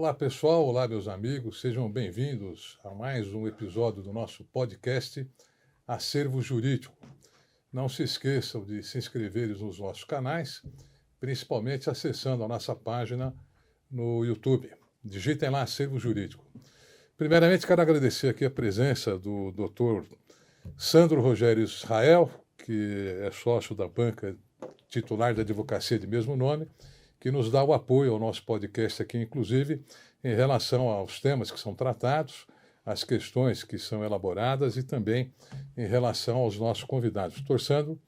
Olá pessoal, olá meus amigos, sejam bem-vindos a mais um episódio do nosso podcast Acervo Jurídico. Não se esqueçam de se inscreverem nos nossos canais, principalmente acessando a nossa página no YouTube. Digitem lá Acervo Jurídico. Primeiramente, quero agradecer aqui a presença do Dr. Sandro Rogério Israel, que é sócio da banca titular da advocacia de mesmo nome, que nos dá o apoio ao nosso podcast aqui, inclusive, em relação aos temas que são tratados, as questões que são elaboradas e também em relação aos nossos convidados. Doutor Sandro,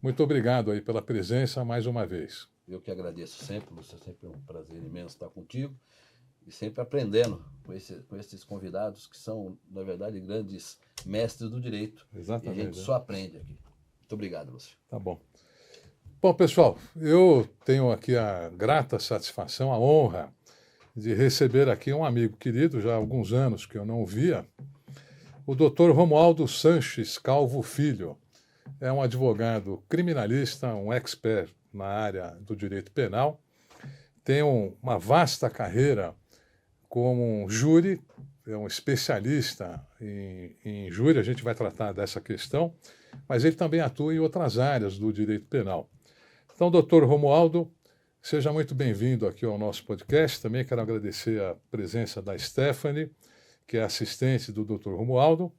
muito obrigado aí pela presença mais uma vez. Eu que agradeço sempre, Lúcio, é sempre um prazer imenso estar contigo e sempre aprendendo com esses convidados que são, na verdade, grandes mestres do direito. Exatamente. E a gente só aprende aqui. Muito obrigado, Lúcio. Tá bom. Bom, pessoal, eu tenho aqui a grata satisfação, a honra de receber aqui um amigo querido, já há alguns anos que eu não o via, o Dr. Romualdo Sanches Calvo Filho. É um advogado criminalista, um expert na área do direito penal, tem uma vasta carreira como um júri, é um especialista em júri, a gente vai tratar dessa questão, mas ele também atua em outras áreas do direito penal. Então, doutor Romualdo, seja muito bem-vindo aqui ao nosso podcast. Também quero agradecer a presença da Stephanie, que é assistente do doutor Romualdo,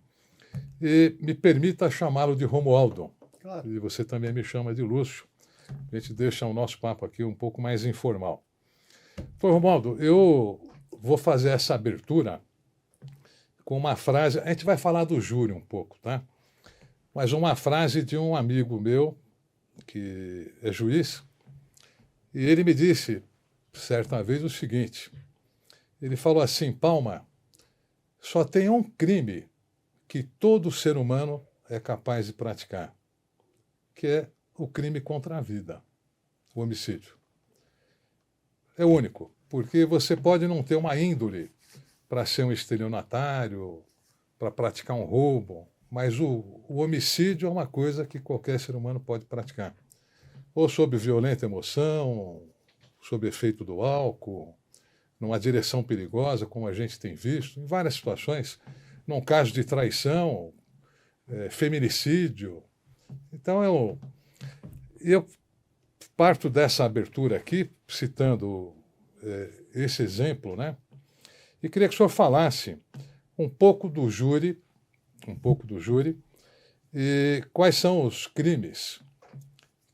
e me permita chamá-lo de Romualdo. Claro. E você também me chama de Lúcio. A gente deixa o nosso papo aqui um pouco mais informal. Doutor Romualdo, eu vou fazer essa abertura com uma frase, a gente vai falar do júri um pouco, tá? Mas uma frase de um amigo meu, que é juiz, e ele me disse, certa vez, o seguinte, ele falou assim, Palma, só tem um crime que todo ser humano é capaz de praticar, que é o crime contra a vida, o homicídio. É único, porque você pode não ter uma índole para ser um estelionatário, para praticar um roubo, mas o homicídio é uma coisa que qualquer ser humano pode praticar. Ou sob violenta emoção, sob efeito do álcool, numa direção perigosa, como a gente tem visto, em várias situações, num caso de traição, feminicídio. Então, eu parto dessa abertura aqui, citando esse exemplo, né? E queria que o senhor falasse um pouco do júri, e quais são os crimes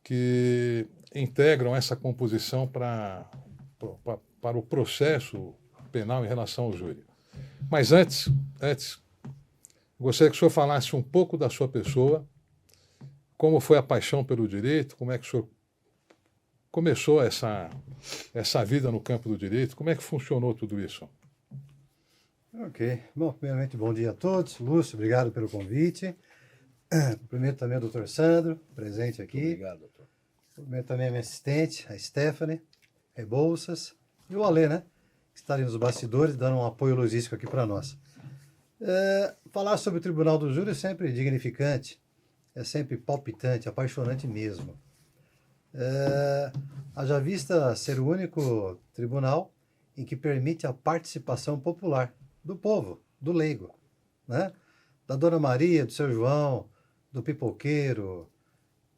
que integram essa composição para o processo penal em relação ao júri. Mas antes, gostaria que o senhor falasse um pouco da sua pessoa, como foi a paixão pelo direito, como é que o senhor começou essa vida no campo do direito, como é que funcionou tudo isso? Ok. Bom, primeiramente, bom dia a todos. Lúcio, obrigado pelo convite. Cumprimento também o doutor Sandro, presente aqui. Muito obrigado, doutor. Cumprimento também a minha assistente, a Stephanie Rebouças, e o Alê, né? Que está ali nos bastidores, dando um apoio logístico aqui para nós. Falar sobre o Tribunal do Júri é sempre dignificante, é sempre palpitante, apaixonante mesmo. Haja vista ser o único tribunal em que permite a participação popular do povo, do leigo, né? Da Dona Maria, do Seu João, do pipoqueiro,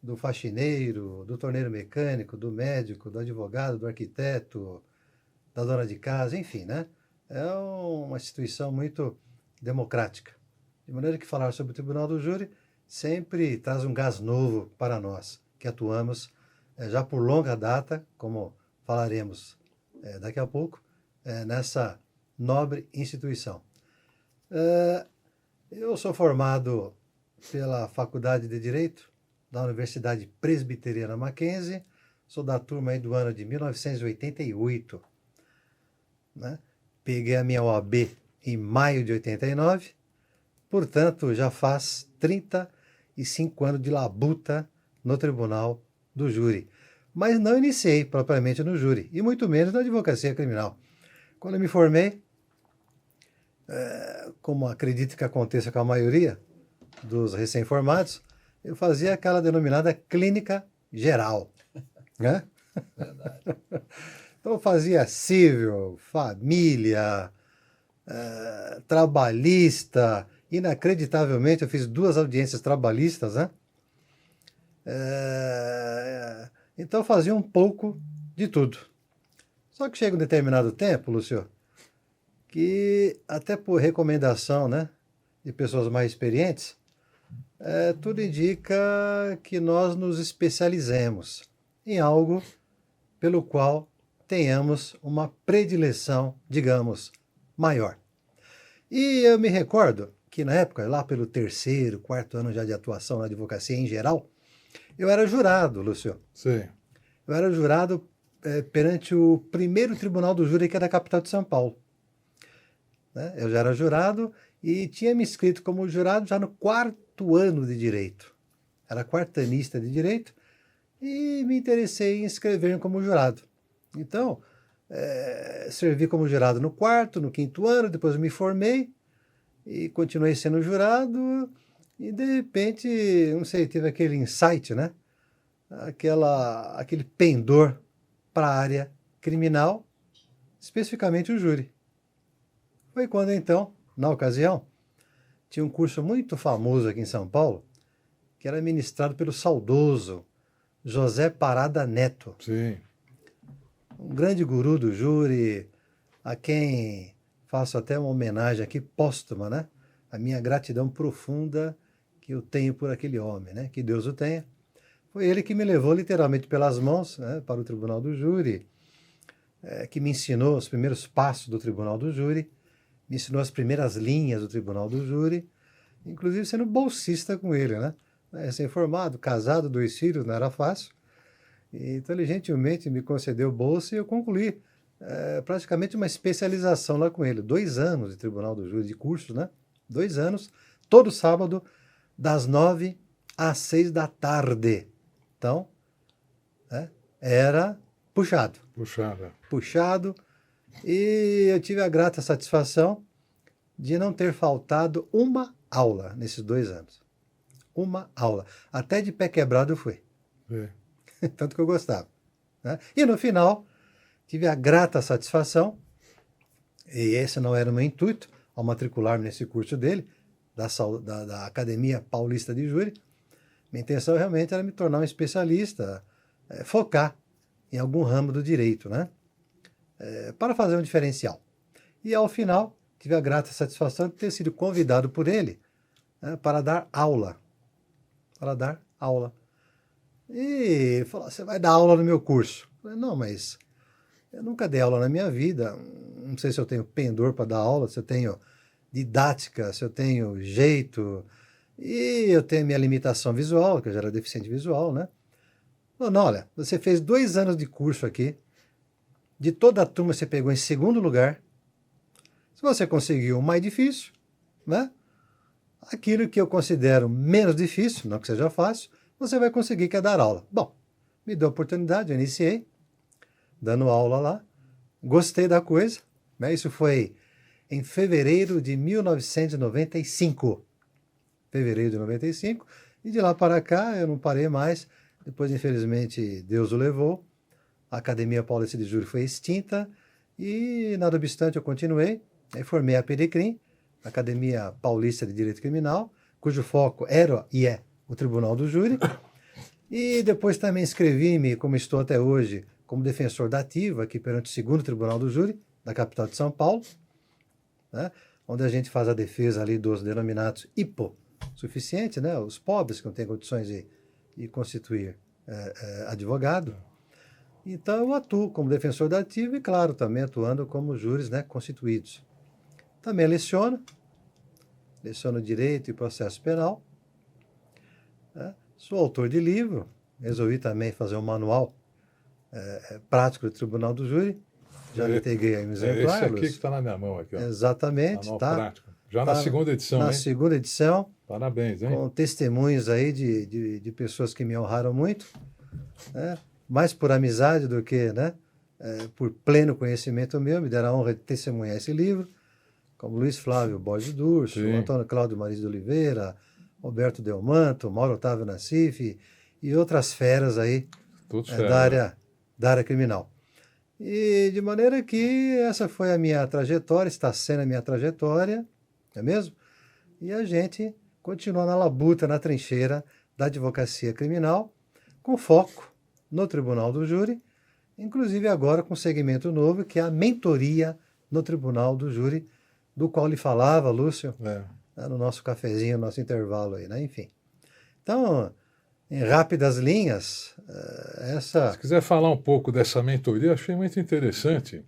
do faxineiro, do torneiro mecânico, do médico, do advogado, do arquiteto, da dona de casa, enfim, né? É uma instituição muito democrática. De maneira que falar sobre o Tribunal do Júri sempre traz um gás novo para nós, que atuamos já por longa data, como falaremos daqui a pouco, nessa nobre instituição. Eu sou formado pela Faculdade de Direito da Universidade Presbiteriana Mackenzie, sou da turma aí do ano de 1988. Né? Peguei a minha OAB em maio de 89, portanto já faz 35 anos de labuta no Tribunal do Júri. Mas não iniciei propriamente no júri, e muito menos na advocacia criminal. Quando eu me formei, como acredito que aconteça com a maioria dos recém-formados, eu fazia aquela denominada clínica geral. Né? Verdade. Então eu fazia civil, família, trabalhista. Inacreditavelmente, eu fiz 2 audiências trabalhistas, né? Então eu fazia um pouco de tudo. Só que chega um determinado tempo, Lúcio, que até por recomendação, né, de pessoas mais experientes, tudo indica que nós nos especializemos em algo pelo qual tenhamos uma predileção, digamos, maior. E eu me recordo que na época, lá pelo 3º, 4º ano já de atuação na advocacia em geral, eu era jurado, Lúcio. Sim. Eu era jurado perante o 1º Tribunal do Júri, que é da capital de São Paulo. Né? Eu já era jurado e tinha me inscrito como jurado já no 4º ano de Direito. Era quartanista de Direito e me interessei em inscrever como jurado. Então, servi como jurado no 4º, no 5º ano, depois me formei e continuei sendo jurado e, de repente, não sei, tive aquele insight, né? Aquele pendor para a área criminal, especificamente o júri. Foi quando, então, na ocasião, tinha um curso muito famoso aqui em São Paulo, que era ministrado pelo saudoso José Parada Neto. Sim. Um grande guru do júri, a quem faço até uma homenagem aqui póstuma, né? A minha gratidão profunda que eu tenho por aquele homem, né? Que Deus o tenha. Foi ele que me levou literalmente pelas mãos, né, para o Tribunal do Júri, que me ensinou os primeiros passos do Tribunal do Júri, me ensinou as primeiras linhas do Tribunal do Júri, inclusive sendo bolsista com ele, né? Recém-formado, casado, 2 filhos, não era fácil. Então ele gentilmente me concedeu bolsa e eu concluí praticamente uma especialização lá com ele. 2 anos de Tribunal do Júri, de curso, né? 2 anos, todo sábado, das 9 às 6 da tarde. Então, era puxado. Puxada. Puxado. E eu tive a grata satisfação de não ter faltado uma aula nesses 2 anos. Uma aula. Até de pé quebrado eu fui. Tanto que eu gostava. Né? E no final, tive a grata satisfação, e esse não era o meu intuito, ao matricular-me nesse curso dele, da Academia Paulista de Júri. Minha intenção realmente era me tornar um especialista, focar em algum ramo do direito, né? Para fazer um diferencial. E ao final, tive a grata satisfação de ter sido convidado por ele, né, para dar aula. Para dar aula. E ele falou: você vai dar aula no meu curso? Eu falei: não, mas eu nunca dei aula na minha vida. Não sei se eu tenho pendor para dar aula, se eu tenho didática, se eu tenho jeito. E eu tenho minha limitação visual, que eu já era deficiente visual, né? Não, olha, você fez 2 anos de curso aqui, de toda a turma você pegou em 2º lugar. Se você conseguiu o mais difícil, né? Aquilo que eu considero menos difícil, não que seja fácil, você vai conseguir, que é dar aula. Bom, me deu a oportunidade, eu iniciei, dando aula lá, gostei da coisa, né? Isso foi em fevereiro de 1995. Fevereiro de 95, e de lá para cá eu não parei mais. Depois, infelizmente, Deus o levou. A Academia Paulista de Júri foi extinta e, nada obstante, eu continuei. Aí formei a Perecrim, Academia Paulista de Direito Criminal, cujo foco era e é o Tribunal do Júri. E depois também inscrevi-me, como estou até hoje, como defensor da ativa aqui perante o 2º Tribunal do Júri, da capital de São Paulo, né, onde a gente faz a defesa ali dos denominados hipossuficientes, né, os pobres que não têm condições de constituir advogado. Então eu atuo como defensor da ativa e, claro, também atuando como júris, né, constituídos. Também leciono Direito e Processo Penal. Né? Sou autor de livro, resolvi também fazer um manual prático do Tribunal do Júri. Já lhe peguei aí um exemplar. Esse aqui que está na minha mão. Aqui, ó. Exatamente. Manual Tá, prático. Já na 2ª edição, na hein? 2ª edição. Parabéns, hein? Com testemunhos aí de pessoas que me honraram muito, né? Mais por amizade do que, né, por pleno conhecimento meu, me deram a honra de testemunhar esse livro, como Luiz Flávio Borges Durso, Antônio Cláudio Mariz de Oliveira, Roberto Delmanto, Mauro Otávio Nassif e outras feras aí da área criminal. E de maneira que essa foi a minha trajetória, está sendo a minha trajetória, não é mesmo? E a gente continua na labuta, na trincheira da advocacia criminal, com foco no Tribunal do Júri, inclusive agora com um segmento novo, que é a mentoria no Tribunal do Júri, do qual lhe falava, Lúcio, É. no nosso cafezinho, no nosso intervalo aí, né? Enfim. Então, em rápidas linhas, essa... Se quiser falar um pouco dessa mentoria, achei muito interessante,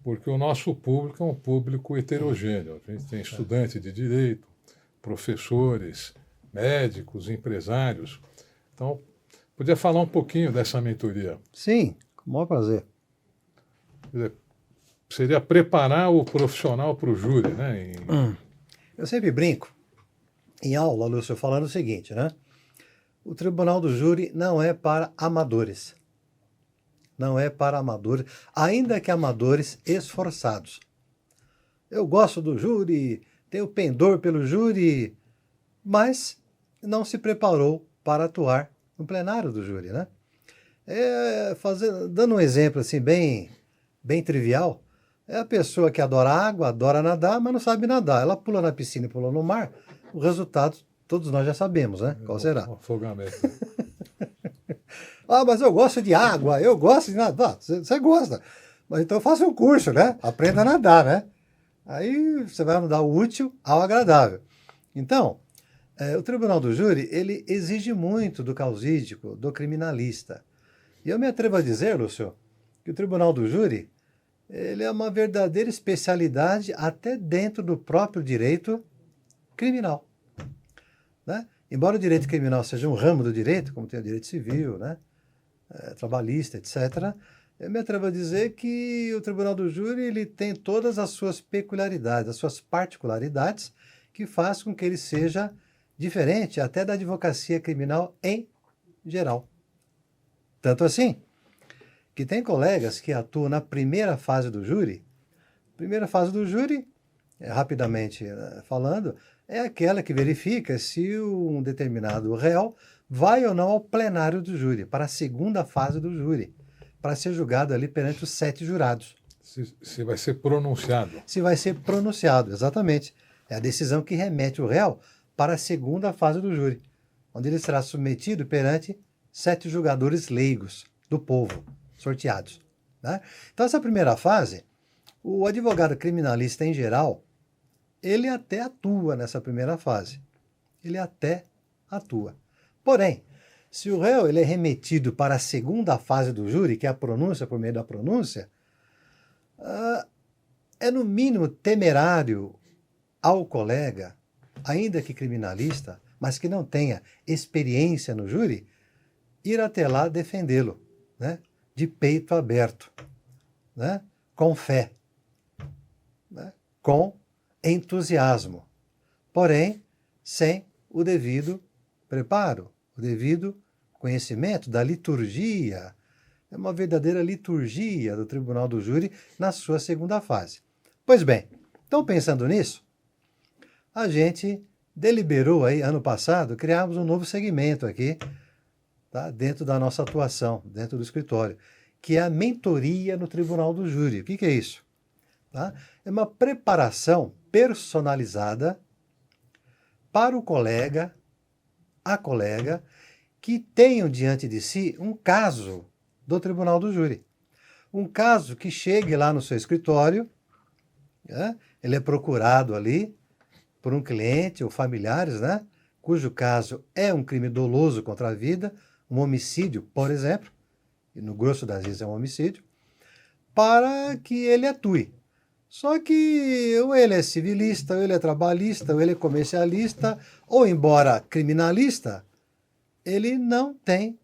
porque o nosso público é um público heterogêneo. A gente tem estudante de direito, professores, médicos, empresários. Então, podia falar um pouquinho dessa mentoria. Sim, com o maior prazer. Quer dizer, seria preparar o profissional para o júri, né? Eu sempre brinco em aula, Lúcio, falando o seguinte, né? O Tribunal do Júri não é para amadores. Não é para amadores, ainda que amadores esforçados. Eu gosto do júri, tenho pendor pelo júri, mas não se preparou para atuar no plenário do júri, né? Dando um exemplo assim bem trivial, é a pessoa que adora água, adora nadar, mas não sabe nadar. Ela pula na piscina e pula no mar, o resultado todos nós já sabemos, né? Qual será? Um afogamento. Ah, mas eu gosto de água, eu gosto de nadar. Você gosta. Mas então faça um curso, né? Aprenda a nadar, né? Aí você vai mudar o útil ao agradável. Então, o Tribunal do Júri, ele exige muito do causídico, do criminalista. E eu me atrevo a dizer, Lúcio, que o Tribunal do Júri, ele é uma verdadeira especialidade até dentro do próprio direito criminal, né? Embora o direito criminal seja um ramo do direito, como tem o direito civil, né? Trabalhista, etc., eu me atrevo a dizer que o Tribunal do Júri ele tem todas as suas peculiaridades, as suas particularidades, que faz com que ele seja diferente até da advocacia criminal em geral. Tanto assim, que tem colegas que atuam na primeira fase do júri. Primeira fase do júri, rapidamente falando, é aquela que verifica se um determinado réu vai ou não ao plenário do júri, para a segunda fase do júri, para ser julgado ali perante os 7 jurados. Se vai ser pronunciado. Se vai ser pronunciado, exatamente. É a decisão que remete o réu para a segunda fase do júri, onde ele será submetido perante 7 julgadores leigos do povo, sorteados, né? Então, essa primeira fase, o advogado criminalista em geral, ele até atua nessa primeira fase. Ele até atua. Porém, se o réu ele é remetido para a segunda fase do júri, que é a pronúncia por meio da pronúncia, é no mínimo temerário ao colega, ainda que criminalista, mas que não tenha experiência no júri, ir até lá defendê-lo, né? De peito aberto, né? Com fé, né? Com entusiasmo, porém sem o devido preparo, o devido conhecimento da liturgia. É uma verdadeira liturgia do Tribunal do Júri na sua segunda fase. Pois bem, então pensando nisso, a gente deliberou aí, ano passado, criarmos um novo segmento aqui, tá? Dentro da nossa atuação, dentro do escritório, que é a mentoria no Tribunal do Júri. O que é isso? Tá? É uma preparação personalizada para o colega, a colega, que tenham diante de si um caso do Tribunal do Júri. Um caso que chegue lá no seu escritório, né? Ele é procurado ali por um cliente ou familiares, né? Cujo caso é um crime doloso contra a vida, um homicídio, por exemplo, e no grosso das vezes é um homicídio, para que ele atue. Só que ou ele é civilista, ou ele é trabalhista, ou ele é comercialista, ou embora criminalista, ele não tem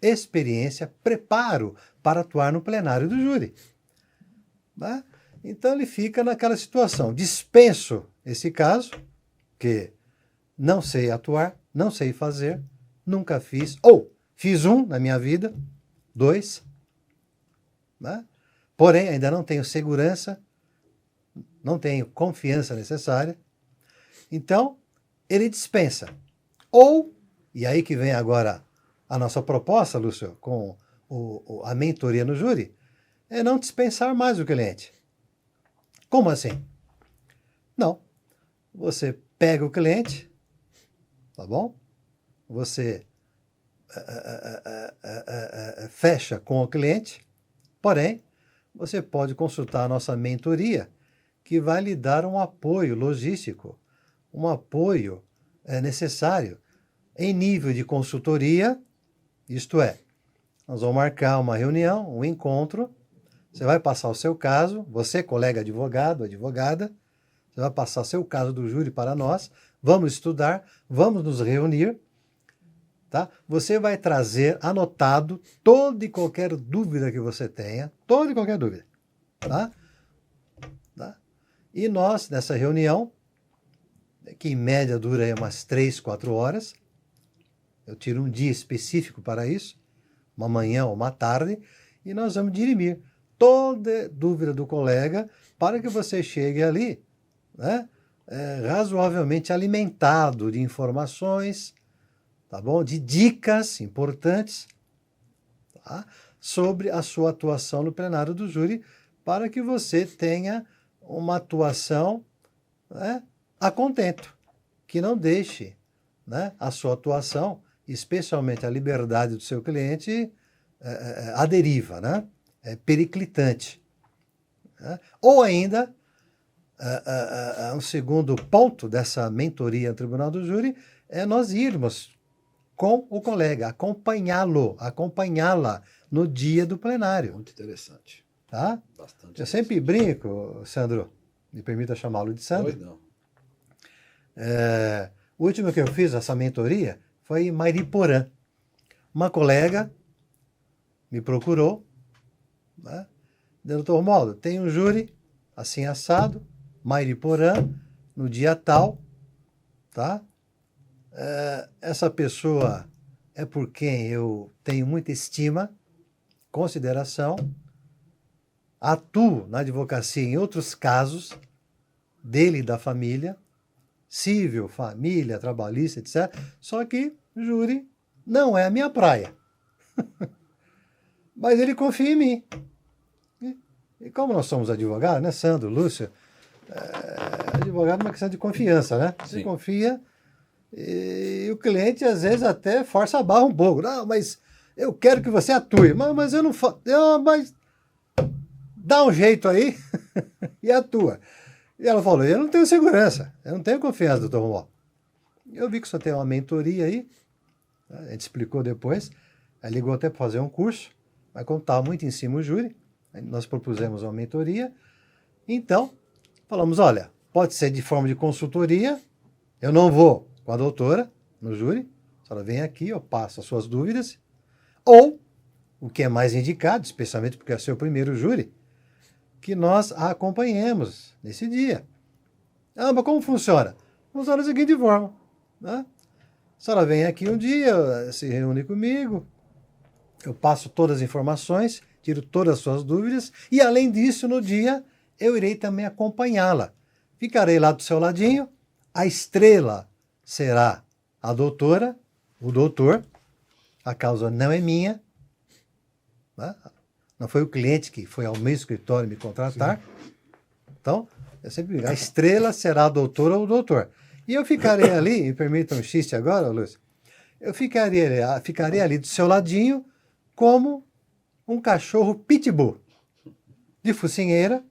experiência, preparo para atuar no plenário do júri, né? Então ele fica naquela situação, dispenso esse caso, que não sei atuar, não sei fazer, nunca fiz, ou fiz um na minha vida, 2, né? Porém ainda não tenho segurança, não tenho confiança necessária, então ele dispensa. Ou, e aí que vem agora a nossa proposta, Lúcio, com a mentoria no júri, é não dispensar mais o cliente. Como assim? Não. Você pega o cliente, tá bom? Você fecha com o cliente, porém, você pode consultar a nossa mentoria, que vai lhe dar um apoio logístico, um apoio necessário em nível de consultoria, isto é, nós vamos marcar uma reunião, um encontro, você vai passar o seu caso, você, colega advogado, advogada, você vai passar seu caso do júri para nós, vamos estudar, vamos nos reunir, tá? Você vai trazer anotado toda e qualquer dúvida que você tenha, toda e qualquer dúvida, tá? E nós, nessa reunião, que em média dura aí umas 3, 4 horas, eu tiro um dia específico para isso, uma manhã ou uma tarde, e nós vamos dirimir toda dúvida do colega para que você chegue ali, né, razoavelmente alimentado de informações, tá bom? De dicas importantes, tá? Sobre a sua atuação no plenário do júri, para que você tenha uma atuação, né, a contento, que não deixe, né, a sua atuação, especialmente a liberdade do seu cliente, à deriva, né? Periclitante. Né? Ou ainda, um segundo ponto dessa mentoria no Tribunal do Júri é nós irmos com o colega, acompanhá-la no dia do plenário. Muito interessante. Tá? Bastante Eu sempre brinco, Sandro, me permita chamá-lo de Sandro. Pois não. O último que eu fiz, essa mentoria, foi em Mariporã. Uma colega me procurou, né? Doutor Romualdo, tem um júri, assim assado, Mariporã, no dia tal, tá? Essa pessoa é por quem eu tenho muita estima, consideração, atuo na advocacia em outros casos, dele e da família, civil, família, trabalhista, etc. Só que júri não é a minha praia. Mas ele confia em mim. E como nós somos advogados, né, Sandro, Lúcio, advogado é uma questão de confiança, né? Você Sim. confia e o cliente às vezes até força a barra um pouco. Não, mas eu quero que você atue. Mas eu não faço. Mas dá um jeito aí e atua. E ela falou, eu não tenho segurança, eu não tenho confiança, doutor Romualdo. Eu vi que só tem uma mentoria aí, a gente explicou depois, aí ligou até para fazer um curso, mas como estava muito em cima o júri, nós propusemos uma mentoria, então falamos, olha, pode ser de forma de consultoria, eu não vou com a doutora no júri, a senhora vem aqui, eu passo as suas dúvidas, ou, o que é mais indicado, especialmente porque é o seu primeiro júri, que nós a acompanhemos nesse dia. Mas como funciona? Funciona da seguinte forma, né? A senhora vem aqui um dia, se reúne comigo, eu passo todas as informações, tiro todas as suas dúvidas, e além disso, no dia, eu irei também acompanhá-la. Ficarei lá do seu ladinho, a estrela será a doutora, o doutor, a causa não é minha, né? Não foi o cliente que foi ao meu escritório me contratar. Sim. Então, eu sempre digo, a estrela será a doutora ou o doutor. E eu ficarei ali, me permita um xiste agora, Lúcio, eu ficarei ali do seu ladinho como um cachorro pitbull, de focinheira.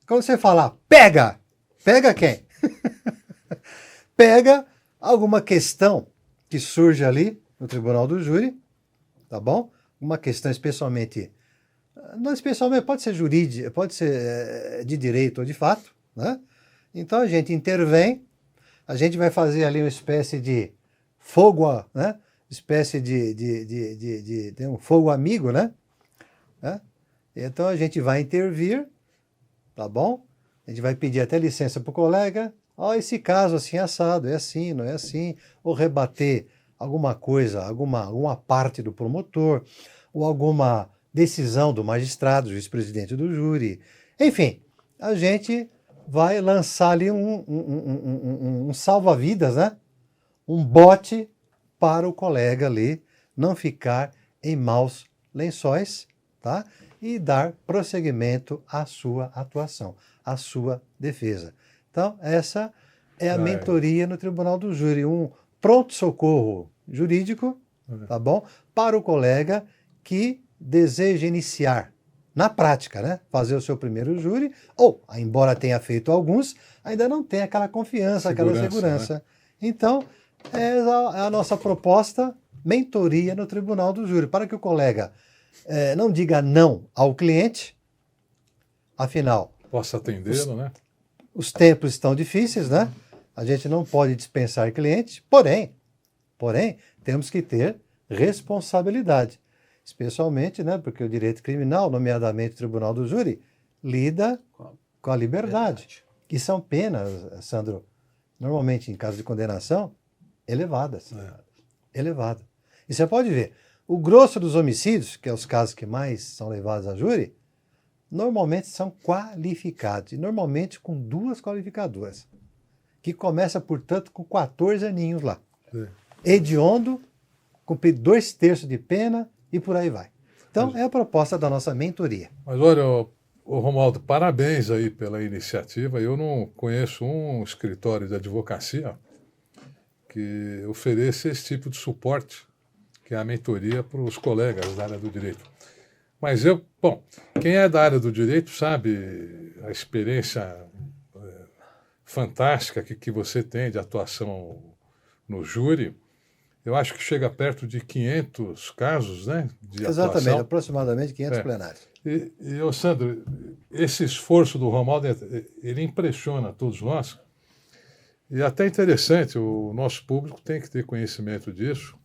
Quando você falar, pega! Pega quem? Pega alguma questão que surge ali no Tribunal do Júri, tá bom? Uma questão especialmente... Não especialmente, pode ser jurídica, pode ser de direito ou de fato, né? Então a gente intervém, a gente vai fazer ali uma espécie de fogo, né? Espécie de um fogo amigo, né? Então a gente vai intervir, tá bom? A gente vai pedir até licença para o colega, esse caso assim assado, é assim, não é assim, ou rebater alguma coisa, alguma parte do promotor, ou alguma decisão do magistrado, juiz-presidente do júri. Enfim, a gente vai lançar ali um salva-vidas, né? Um bote para o colega ali não ficar em maus lençóis, tá? e dar prosseguimento à sua atuação, à sua defesa. Então, essa é a mentoria no Tribunal do Júri, um pronto-socorro jurídico, tá bom? Para o colega que deseja iniciar na prática, né? Fazer o seu primeiro júri, ou, embora tenha feito alguns, ainda não tem aquela confiança, aquela segurança. Né? Então, é a nossa proposta, mentoria no Tribunal do Júri, para que o colega não diga não ao cliente, afinal... Possa atendê-lo, né? Os tempos estão difíceis, né? A gente não pode dispensar cliente, porém, temos que ter responsabilidade. Especialmente, né, porque o direito criminal, nomeadamente o Tribunal do Júri, lida com a liberdade. E são penas, Sandro, normalmente em caso de condenação, elevadas. Elevadas. E você pode ver, o grosso dos homicídios, que é os casos que mais são levados a júri, normalmente são qualificados, e normalmente com 2 qualificadoras, que começa, portanto, com 14 aninhos lá. Hediondo, cumprir 2/3 de pena, e por aí vai. Então, é a proposta da nossa mentoria. Mas olha, Romualdo, parabéns aí pela iniciativa. Eu não conheço um escritório de advocacia que ofereça esse tipo de suporte, que é a mentoria para os colegas da área do direito. Mas quem é da área do direito sabe a experiência fantástica que você tem de atuação no júri. Eu acho que chega perto de 500 casos, né, de Exatamente, atuação. aproximadamente 500 plenários. E, Sandro, esse esforço do Romualdo, ele impressiona todos nós. E até interessante, o nosso público tem que ter conhecimento disso.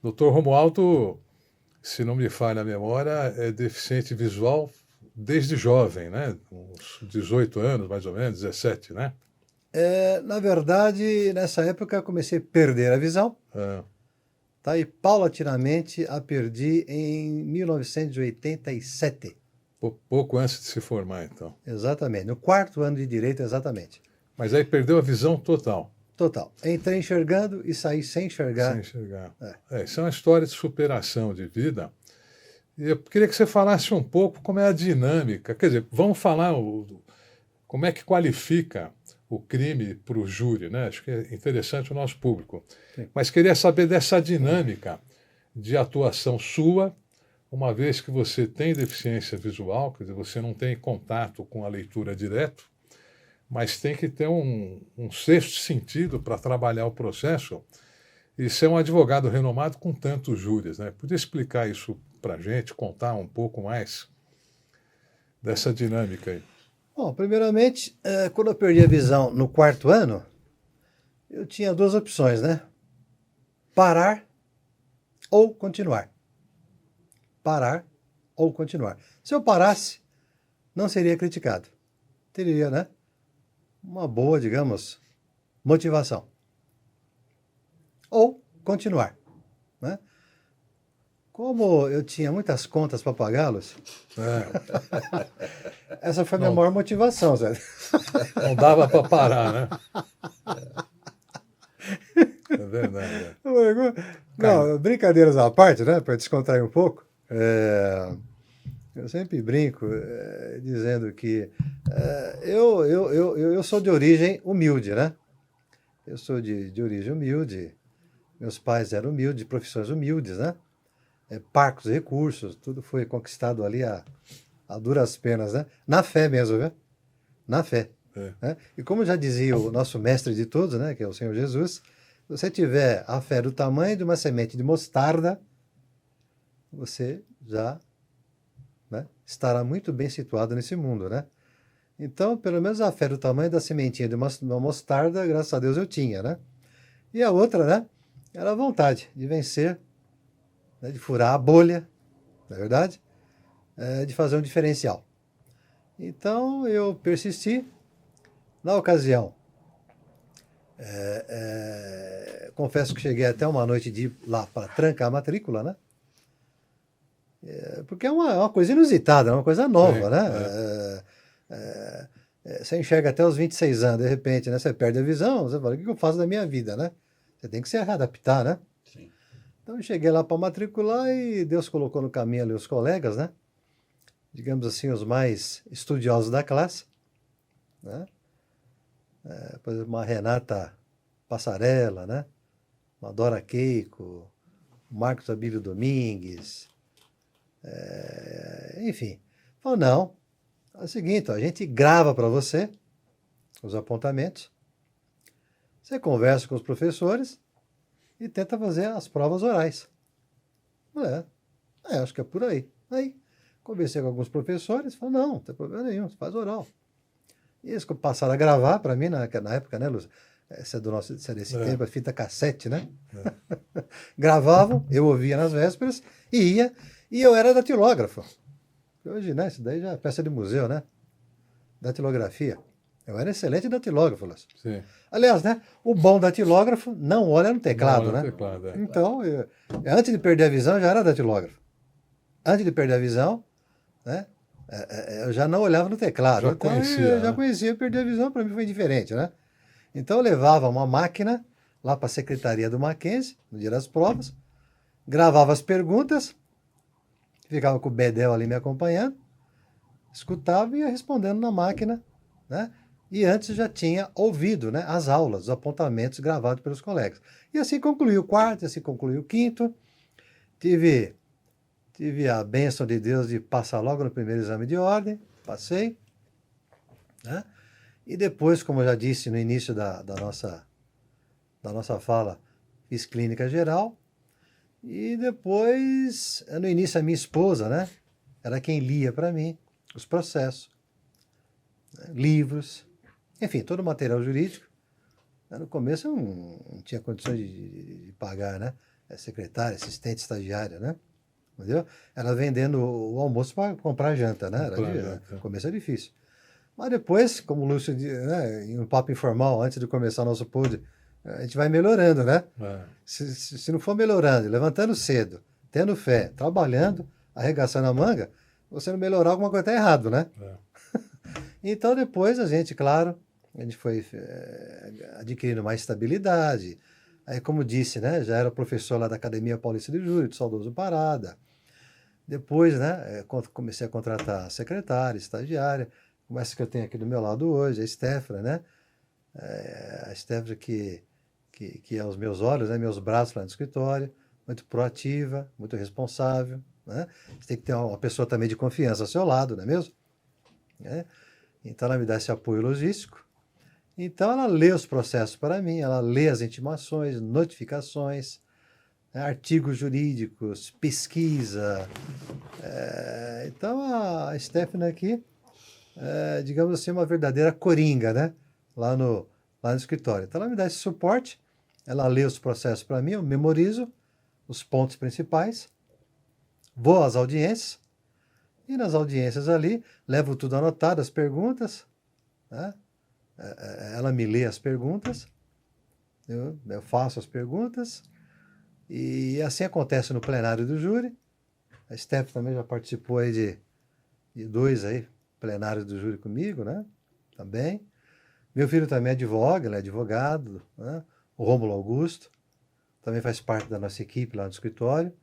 Doutor Romualdo, se não me falha a memória, é deficiente visual desde jovem, né? Uns 18 anos, mais ou menos, 17, né? Na verdade, nessa época eu comecei a perder a visão, tá? E paulatinamente a perdi em 1987. Pouco antes de se formar, então. Exatamente, no 4º ano de Direito, exatamente. Mas aí perdeu a visão total. Total. Entrei enxergando e saí sem enxergar. Sem enxergar. Isso é uma história de superação de vida. E eu queria que você falasse um pouco como é a dinâmica. Quer dizer, vamos falar como é que qualifica o crime para o júri, né? Acho que é interessante o nosso público. Sim. Mas queria saber dessa dinâmica de atuação sua, uma vez que você tem deficiência visual, quer dizer, você não tem contato com a leitura direto, mas tem que ter um sexto sentido para trabalhar o processo e ser um advogado renomado com tantos júris, né? Podia explicar isso para a gente, contar um pouco mais dessa dinâmica aí? Bom, primeiramente, quando eu perdi a visão no 4º ano, eu tinha 2 opções, né? Parar ou continuar. Parar ou continuar. Se eu parasse, não seria criticado. Teria, né? Uma boa, digamos, motivação. Ou continuar, né? Como eu tinha muitas contas para pagá-los, essa foi a minha maior motivação, Zé. Não dava para parar, né? É verdade. Não, brincadeiras à parte, né? Para descontrair um pouco. Eu sempre brinco dizendo que eu sou de origem humilde, né? Eu sou de origem humilde. Meus pais eram humildes, de profissões humildes, né? Parcos recursos, tudo foi conquistado ali a duras penas, né? Na fé mesmo, viu? Na fé. Né? E como já dizia o nosso mestre de todos, né? Que é o Senhor Jesus, se você tiver a fé do tamanho de uma semente de mostarda, você já, né, estará muito bem situado nesse mundo, né? Então, pelo menos a fé do tamanho da sementinha de uma mostarda, graças a Deus eu tinha, né? E a outra, né? Era a vontade de vencer, né, de furar a bolha, não é verdade? De fazer um diferencial. Então, eu persisti. Na ocasião, confesso que cheguei até uma noite de ir lá para trancar a matrícula, né? Porque é uma coisa inusitada, é uma coisa nova, né? Você enxerga até os 26 anos, de repente, né? Você perde a visão, você fala, o que eu faço da minha vida, né? Você tem que se readaptar, né? Sim. Então, eu cheguei lá para matricular e Deus colocou no caminho ali os colegas, né? digamos assim, os mais estudiosos da classe, né? Por exemplo, uma Renata Passarella, né? Uma Dora Keiko, Marcos Abílio Domingues, enfim. Falou, não, é o seguinte, ó, a gente grava para você os apontamentos, você conversa com os professores e tenta fazer as provas orais. Acho que é por aí. Aí, conversei com alguns professores, falaram, não tem problema nenhum, você faz oral. E eles passaram a gravar para mim na época, né, Lúcio? Essa é desse tempo, a fita cassete, né? Gravavam, eu ouvia nas vésperas, e eu era datilógrafo. Hoje, né, isso daí já é peça de museu, né? Datilografia. Eu era excelente datilógrafo, Lúcio. Sim. Aliás, né, o bom datilógrafo não olha no teclado, Não, né? no teclado, é. Então, antes de perder a visão, eu já era datilógrafo. Antes de perder a visão, né, eu já não olhava no teclado. Já então, conhecia, eu já né? conhecia, perder a visão, para mim foi diferente, né? Então, eu levava uma máquina lá para a secretaria do Mackenzie, no dia das provas, gravava as perguntas, ficava com o Bedel ali me acompanhando, escutava e ia respondendo na máquina, né? E antes já tinha ouvido, né, as aulas, os apontamentos gravados pelos colegas. E assim concluiu o quarto, assim concluiu o quinto. Tive a bênção de Deus de passar logo no primeiro exame de ordem, passei, né? E depois, como eu já disse no início da nossa fala, fiz clínica geral. E depois, no início, a minha esposa, né, era quem lia para mim os processos, né, livros, enfim, todo o material jurídico. No começo eu não tinha condições de pagar, né? Secretária, assistente, estagiária, né? Entendeu? Ela vendendo o almoço para comprar janta, né? No começo é difícil. Mas depois, como o Lúcio, né, em um papo informal, antes de começar o nosso pod, a gente vai melhorando, né? Se não for melhorando, levantando cedo, tendo fé, trabalhando, arregaçando a manga, você não melhorar, alguma coisa está errado, né? Então depois a gente, claro, a gente foi adquirindo mais estabilidade. Aí, como disse, né, já era professor lá da Academia Paulista de Júri, do saudoso Parada. Depois, né, comecei a contratar secretária, estagiária, como essa que eu tenho aqui do meu lado hoje, a Stephanie, né? A Stephanie que é os meus olhos, né, meus braços lá no escritório, muito proativa, muito responsável, né? Você tem que ter uma pessoa também de confiança ao seu lado, não é mesmo? Então ela me dá esse apoio logístico. Então ela lê os processos para mim, ela lê as intimações, notificações, né, artigos jurídicos, pesquisa. Então a Stephanie aqui digamos assim, uma verdadeira coringa, né? Lá no escritório. Então ela me dá esse suporte, ela lê os processos para mim, eu memorizo os pontos principais, vou às audiências, e nas audiências ali, levo tudo anotado, as perguntas, né? Ela me lê as perguntas, eu faço as perguntas, e assim acontece no plenário do júri. A Steph também já participou aí de 2 aí, plenários do júri comigo, né? Também. Meu filho também advoga, ele é advogado, né? O Rômulo Augusto, também faz parte da nossa equipe lá no escritório,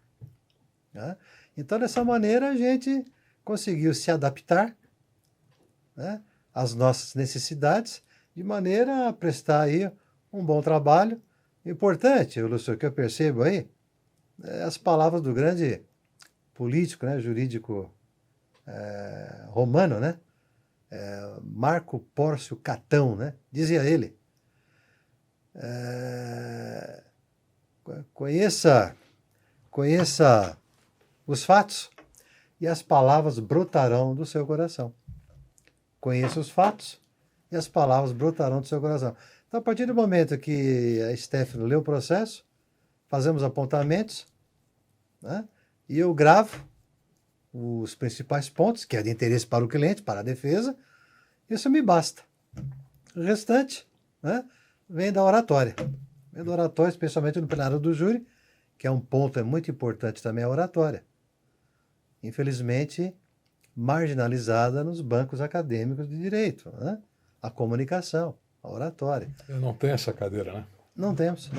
né? Então, dessa maneira, a gente conseguiu se adaptar, né, às nossas necessidades, de maneira a prestar aí um bom trabalho. Importante, Lúcio, que eu percebo aí, as palavras do grande político, né, jurídico romano, né, Marco Pórcio Catão, né, dizia ele, conheça os fatos e as palavras brotarão do seu coração. Conheça os fatos e as palavras brotarão do seu coração. Então, a partir do momento que a Stephanie lê o processo, fazemos apontamentos, né, e eu gravo os principais pontos, que é de interesse para o cliente, para a defesa, isso me basta. O restante, né, vem da oratória. Vem da oratória, especialmente no plenário do júri, que é um ponto muito importante também, a oratória. Infelizmente, marginalizada nos bancos acadêmicos de direito, né? A comunicação, a oratória. Eu não tenho essa cadeira, né? Não temos.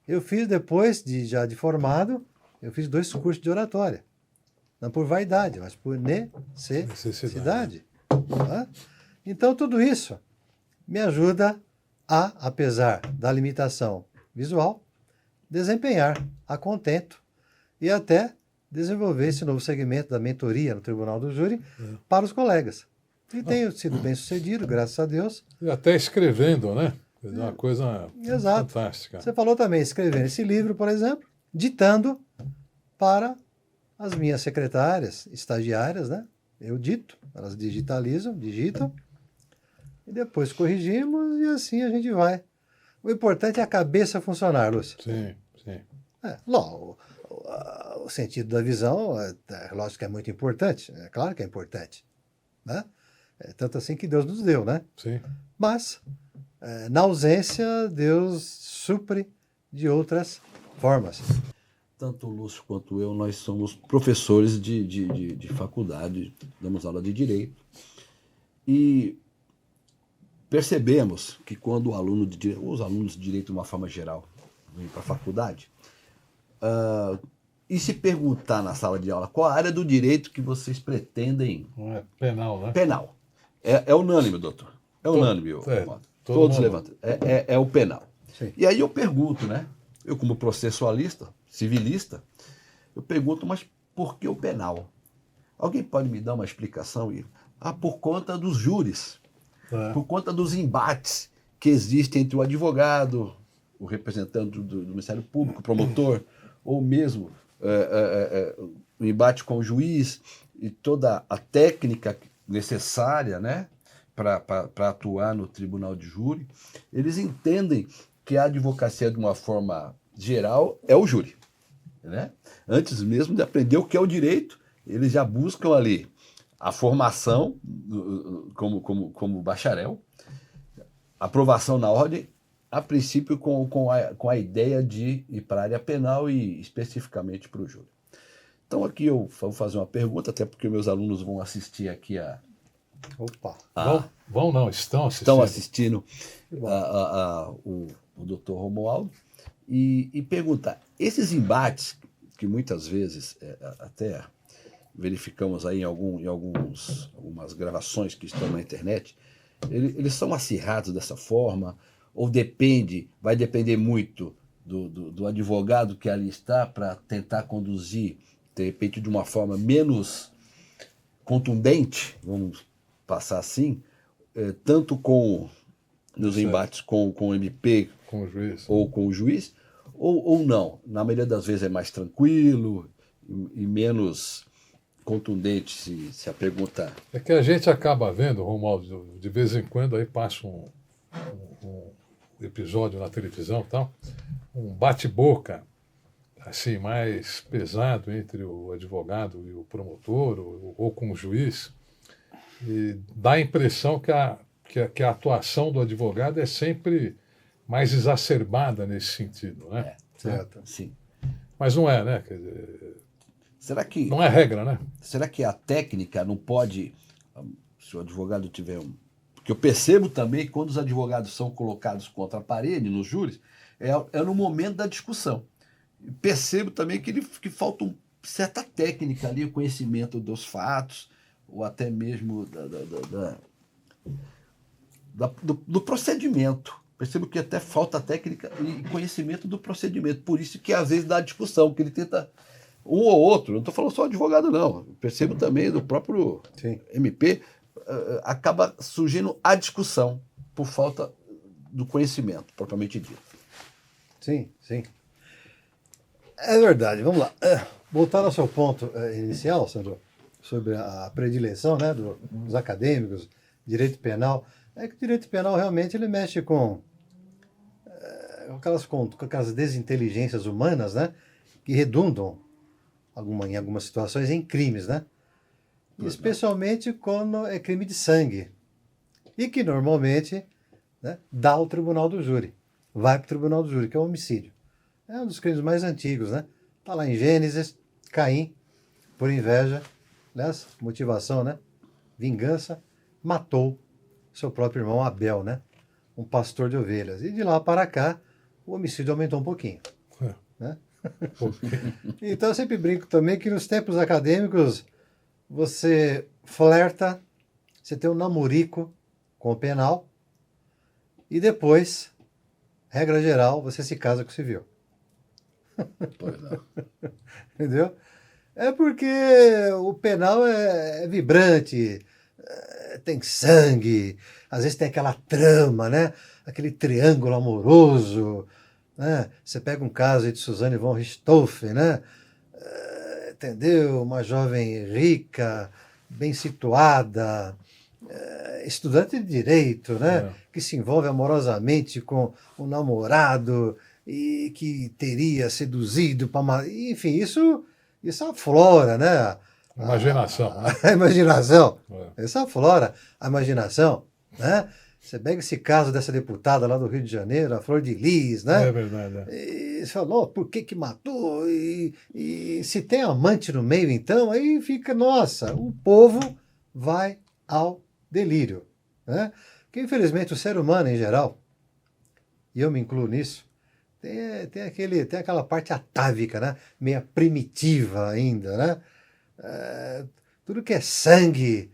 Eu fiz depois, já de formado, eu fiz 2 cursos de oratória. Não por vaidade, mas por necessidade. Tá? Então, tudo isso me ajuda a, apesar da limitação visual, desempenhar a contento e até desenvolver esse novo segmento da mentoria no Tribunal do Júri para os colegas. E tenho sido bem sucedido, graças a Deus. E até escrevendo, né? É uma coisa Exato. fantástica. Você falou também, escrevendo esse livro, por exemplo, ditando para as minhas secretárias, estagiárias, né? Eu dito, elas digitalizam, digitam, e depois corrigimos e assim a gente vai. O importante é a cabeça funcionar, Lúcio. Sim, sim. O sentido da visão, lógico que é muito importante, é claro que é importante, né? É tanto assim que Deus nos deu, né? Sim. Mas, na ausência, Deus supre de outras formas. Tanto o Lúcio quanto eu, nós somos professores de faculdade, damos aula de Direito. E percebemos que quando o aluno de Direito, os alunos de Direito de uma forma geral, vêm para a faculdade, e se perguntar na sala de aula qual a área do direito que vocês pretendem... Não é penal, né? Penal. É unânime, doutor. É unânime. Todos levantam. É o penal. Sim. E aí eu pergunto, né? Eu como processualista, civilista, eu pergunto, mas por que o penal? Alguém pode me dar uma explicação? Por conta dos júris. Por conta dos embates que existem entre o advogado, o representante do Ministério Público, o promotor, ou mesmo o embate com o juiz e toda a técnica necessária, né, para atuar no tribunal de júri. Eles entendem que a advocacia, de uma forma geral, é o júri. Né? Antes mesmo de aprender o que é o direito, eles já buscam ali a formação como bacharel, aprovação na ordem, a princípio com a ideia de ir para a área penal e especificamente para o júri. Então aqui eu vou fazer uma pergunta, até porque meus alunos vão assistir aqui Opa! Vão não, estão assistindo. Estão assistindo o doutor Romualdo e perguntar, esses embates que muitas vezes até verificamos aí em algumas gravações que estão na internet, eles são acirrados dessa forma, ou vai depender muito do advogado que ali está para tentar conduzir, de repente, de uma forma menos contundente, vamos passar assim, tanto nos embates com o MP com o juiz. ou com o juiz, ou não. Na maioria das vezes é mais tranquilo e menos contundente se a pergunta... É que a gente acaba vendo, Romualdo, de vez em quando aí passa um episódio na televisão e tal, um bate-boca assim, mais pesado entre o advogado e o promotor, ou com o juiz, e dá a impressão que a atuação do advogado é sempre mais exacerbada nesse sentido, né? Certo. Sim. Mas não é, né? Quer dizer, Será que... não é regra, né? Será que a técnica não pode, se o advogado tiver Porque eu percebo também que quando os advogados são colocados contra a parede, nos júris, é no momento da discussão. Percebo também que falta uma certa técnica ali, o conhecimento dos fatos, ou até mesmo do procedimento. Percebo que até falta técnica e conhecimento do procedimento. Por isso que às vezes dá discussão, que ele tenta um ou outro. Não estou falando só advogado, não. Percebo também do próprio MP, acaba surgindo a discussão por falta do conhecimento, propriamente dito. Sim, sim. É verdade, vamos lá. Voltar ao seu ponto inicial, Sandro, sobre a predileção, né, dos acadêmicos, direito penal. É que o direito penal realmente ele mexe com aquelas desinteligências humanas, né, que redundam em algumas situações em crimes, né? Especialmente quando é crime de sangue. E que normalmente, né, dá ao tribunal do júri. Vai para o tribunal do júri, que é o homicídio. É um dos crimes mais antigos, né? Está lá em Gênesis, Caim, por inveja, aliás, motivação, né? Vingança, matou seu próprio irmão Abel, né? Um pastor de ovelhas. E de lá para cá, o homicídio aumentou um pouquinho. Né? Então eu sempre brinco também que nos tempos acadêmicos você flerta, você tem um namorico com o penal e depois, regra geral, você se casa com o civil. Pois é. Entendeu? É porque o penal é vibrante, tem sangue, às vezes tem aquela trama, né? Aquele triângulo amoroso, né? Você pega um caso aí de Suzanne von Richthofen, né? Entendeu? Uma jovem rica, bem situada, estudante de direito, né? É. Que se envolve amorosamente com um namorado e que teria seduzido para... Enfim, isso aflora, né? Imaginação, né? A imaginação. É. Isso aflora a imaginação, né? Você pega esse caso dessa deputada lá do Rio de Janeiro, a Flor de Lis, né? É verdade. É. E você falou, por que matou? E se tem amante no meio, então, aí fica, nossa, o povo vai ao delírio, né? Porque, infelizmente, o ser humano em geral, e eu me incluo nisso, tem aquela parte atávica, né? Meia primitiva ainda, né? Tudo que é sangue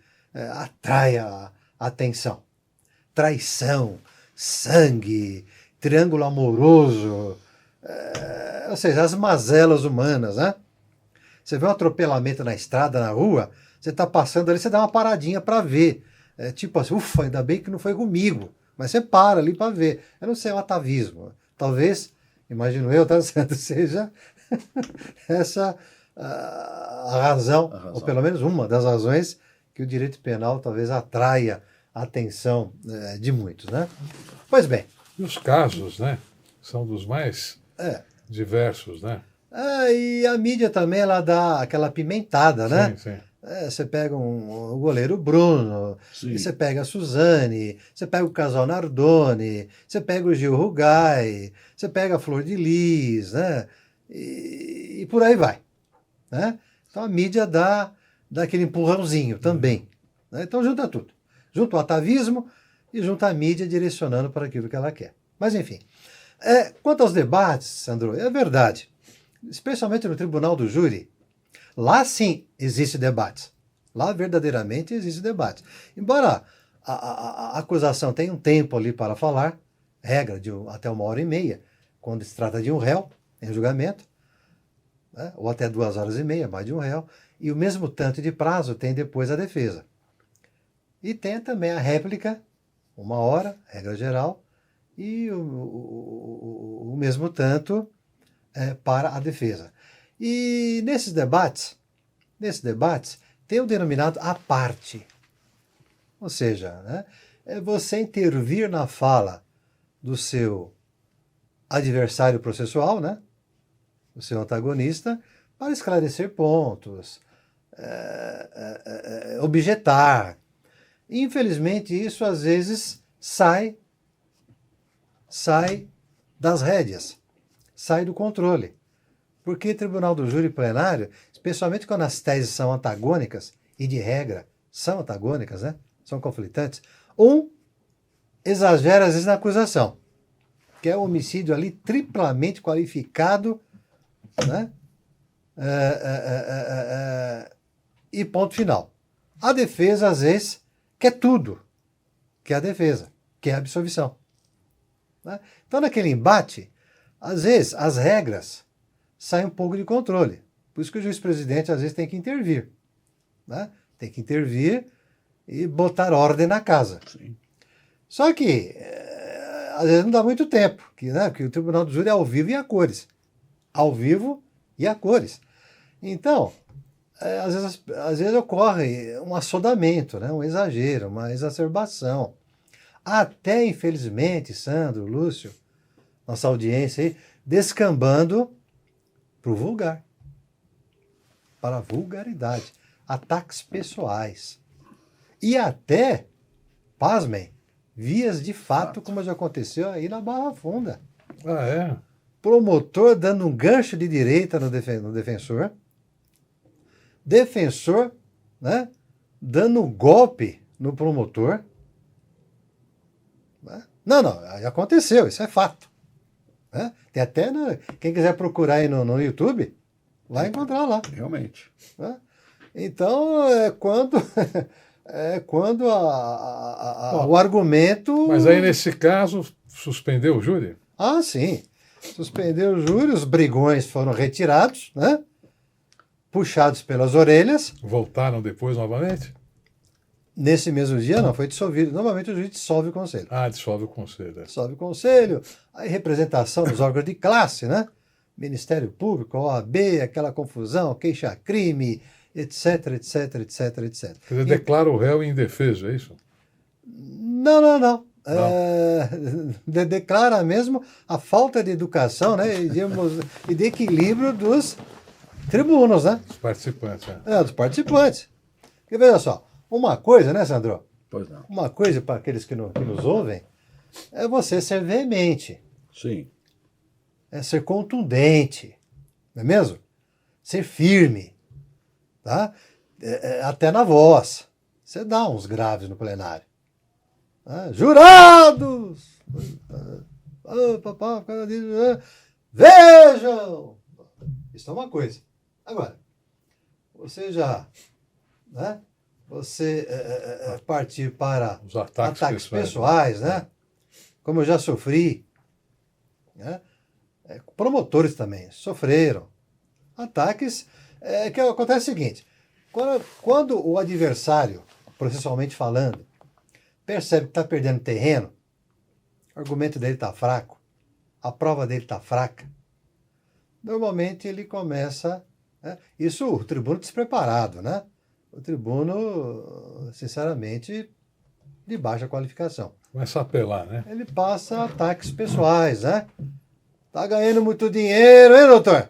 atrai a atenção. Traição, sangue, triângulo amoroso, ou seja, as mazelas humanas, né? Você vê um atropelamento na estrada, na rua, você está passando ali, você dá uma paradinha para ver. Tipo assim, ufa, ainda bem que não foi comigo. Mas você para ali para ver. Eu não sei, é um atavismo. Talvez, imagino eu, tá certo, seja essa a razão, ou pelo menos uma das razões que o direito penal talvez atraia a atenção de muitos, né? Pois bem. E os casos, né? São dos mais diversos, né? E a mídia também, ela dá aquela pimentada, né? Sim, sim. Você pega o goleiro Bruno, e você pega a Suzane, você pega o casal Nardoni, você pega o Gil Rugai, você pega a Flor de Lis, né? E por aí vai, né? Então a mídia dá aquele empurrãozinho também, né? Então junta tudo. Junta o atavismo e junta a mídia direcionando para aquilo que ela quer. Mas enfim. Quanto aos debates, Sandro, é verdade. Especialmente no Tribunal do Júri, lá sim existe debate. Lá verdadeiramente existe debate. Embora a acusação tenha um tempo ali para falar, regra de até 1h30, quando se trata de um réu em julgamento, né? Ou até 2h30, mais de um réu, e o mesmo tanto de prazo tem depois a defesa. E tem também a réplica, 1 hora, regra geral, e o mesmo tanto para a defesa. E nesses debates, tem o denominado à parte. Ou seja, né, é você intervir na fala do seu adversário processual, né, do seu antagonista, para esclarecer pontos, objetar. Infelizmente, isso às vezes sai das rédeas, sai do controle. Porque Tribunal do Júri Plenário, especialmente quando as teses são antagônicas, e de regra são antagônicas, né? São conflitantes, exagera às vezes na acusação, que é o homicídio ali triplamente qualificado, né? E ponto final. A defesa, às vezes, quer tudo, que é a defesa, que é a absolvição. Né? Então, naquele embate, às vezes, as regras saem um pouco de controle. Por isso que o juiz-presidente, às vezes, tem que intervir. Né? Tem que intervir e botar ordem na casa. Sim. Só que, às vezes, não dá muito tempo, né? Porque o Tribunal do Júri é ao vivo e a cores. Ao vivo e a cores. Então, às vezes ocorre um assodamento, né? Um exagero, uma exacerbação. Até, infelizmente, Sandro, Lúcio, nossa audiência aí, descambando para o vulgar, para a vulgaridade, ataques pessoais. E até, pasmem, vias de fato, como já aconteceu aí na Barra Funda. Ah, é? Promotor dando um gancho de direita no defensor, defensor, né, dando um golpe no promotor. Não, já aconteceu, isso é fato. Né? Tem até, quem quiser procurar aí no YouTube, vai encontrar lá. Realmente. Né? Então, é quando o argumento... Mas aí, nesse caso, suspendeu o júri? Ah, sim. Suspendeu o júri, os brigões foram retirados, né? Puxados pelas orelhas. Voltaram depois novamente? Nesse mesmo dia, não, foi dissolvido. Normalmente o juiz dissolve o conselho. Ah, dissolve o conselho. É. Dissolve o conselho, aí representação dos órgãos de classe, né? Ministério Público, OAB, aquela confusão, queixa-crime, etc, etc, etc, etc. Quer dizer, declara o réu indefeso, é isso? Não. Declara mesmo a falta de educação, né? E de equilíbrio dos tribunos, né? Os participantes. Dos participantes. Porque veja só, uma coisa, né, Sandro? Pois não. Uma coisa para aqueles que nos ouvem é você ser veemente, Sim. é ser contundente, não é mesmo? Ser firme, tá? Até na voz. Você dá uns graves no plenário. Tá? Jurados! Vejam! Isso é uma coisa. Agora, você já... Né? Você partir para Os ataques pessoais, né? Como eu já sofri, né? Promotores também sofreram ataques. Que acontece o seguinte: quando o adversário, processualmente falando, percebe que está perdendo terreno, o argumento dele está fraco, a prova dele está fraca, normalmente ele começa... Né? Isso o tribuno despreparado, né? O tribuno, sinceramente, de baixa qualificação. Começa a apelar, né? Ele passa ataques pessoais, né? Tá ganhando muito dinheiro, hein, doutor?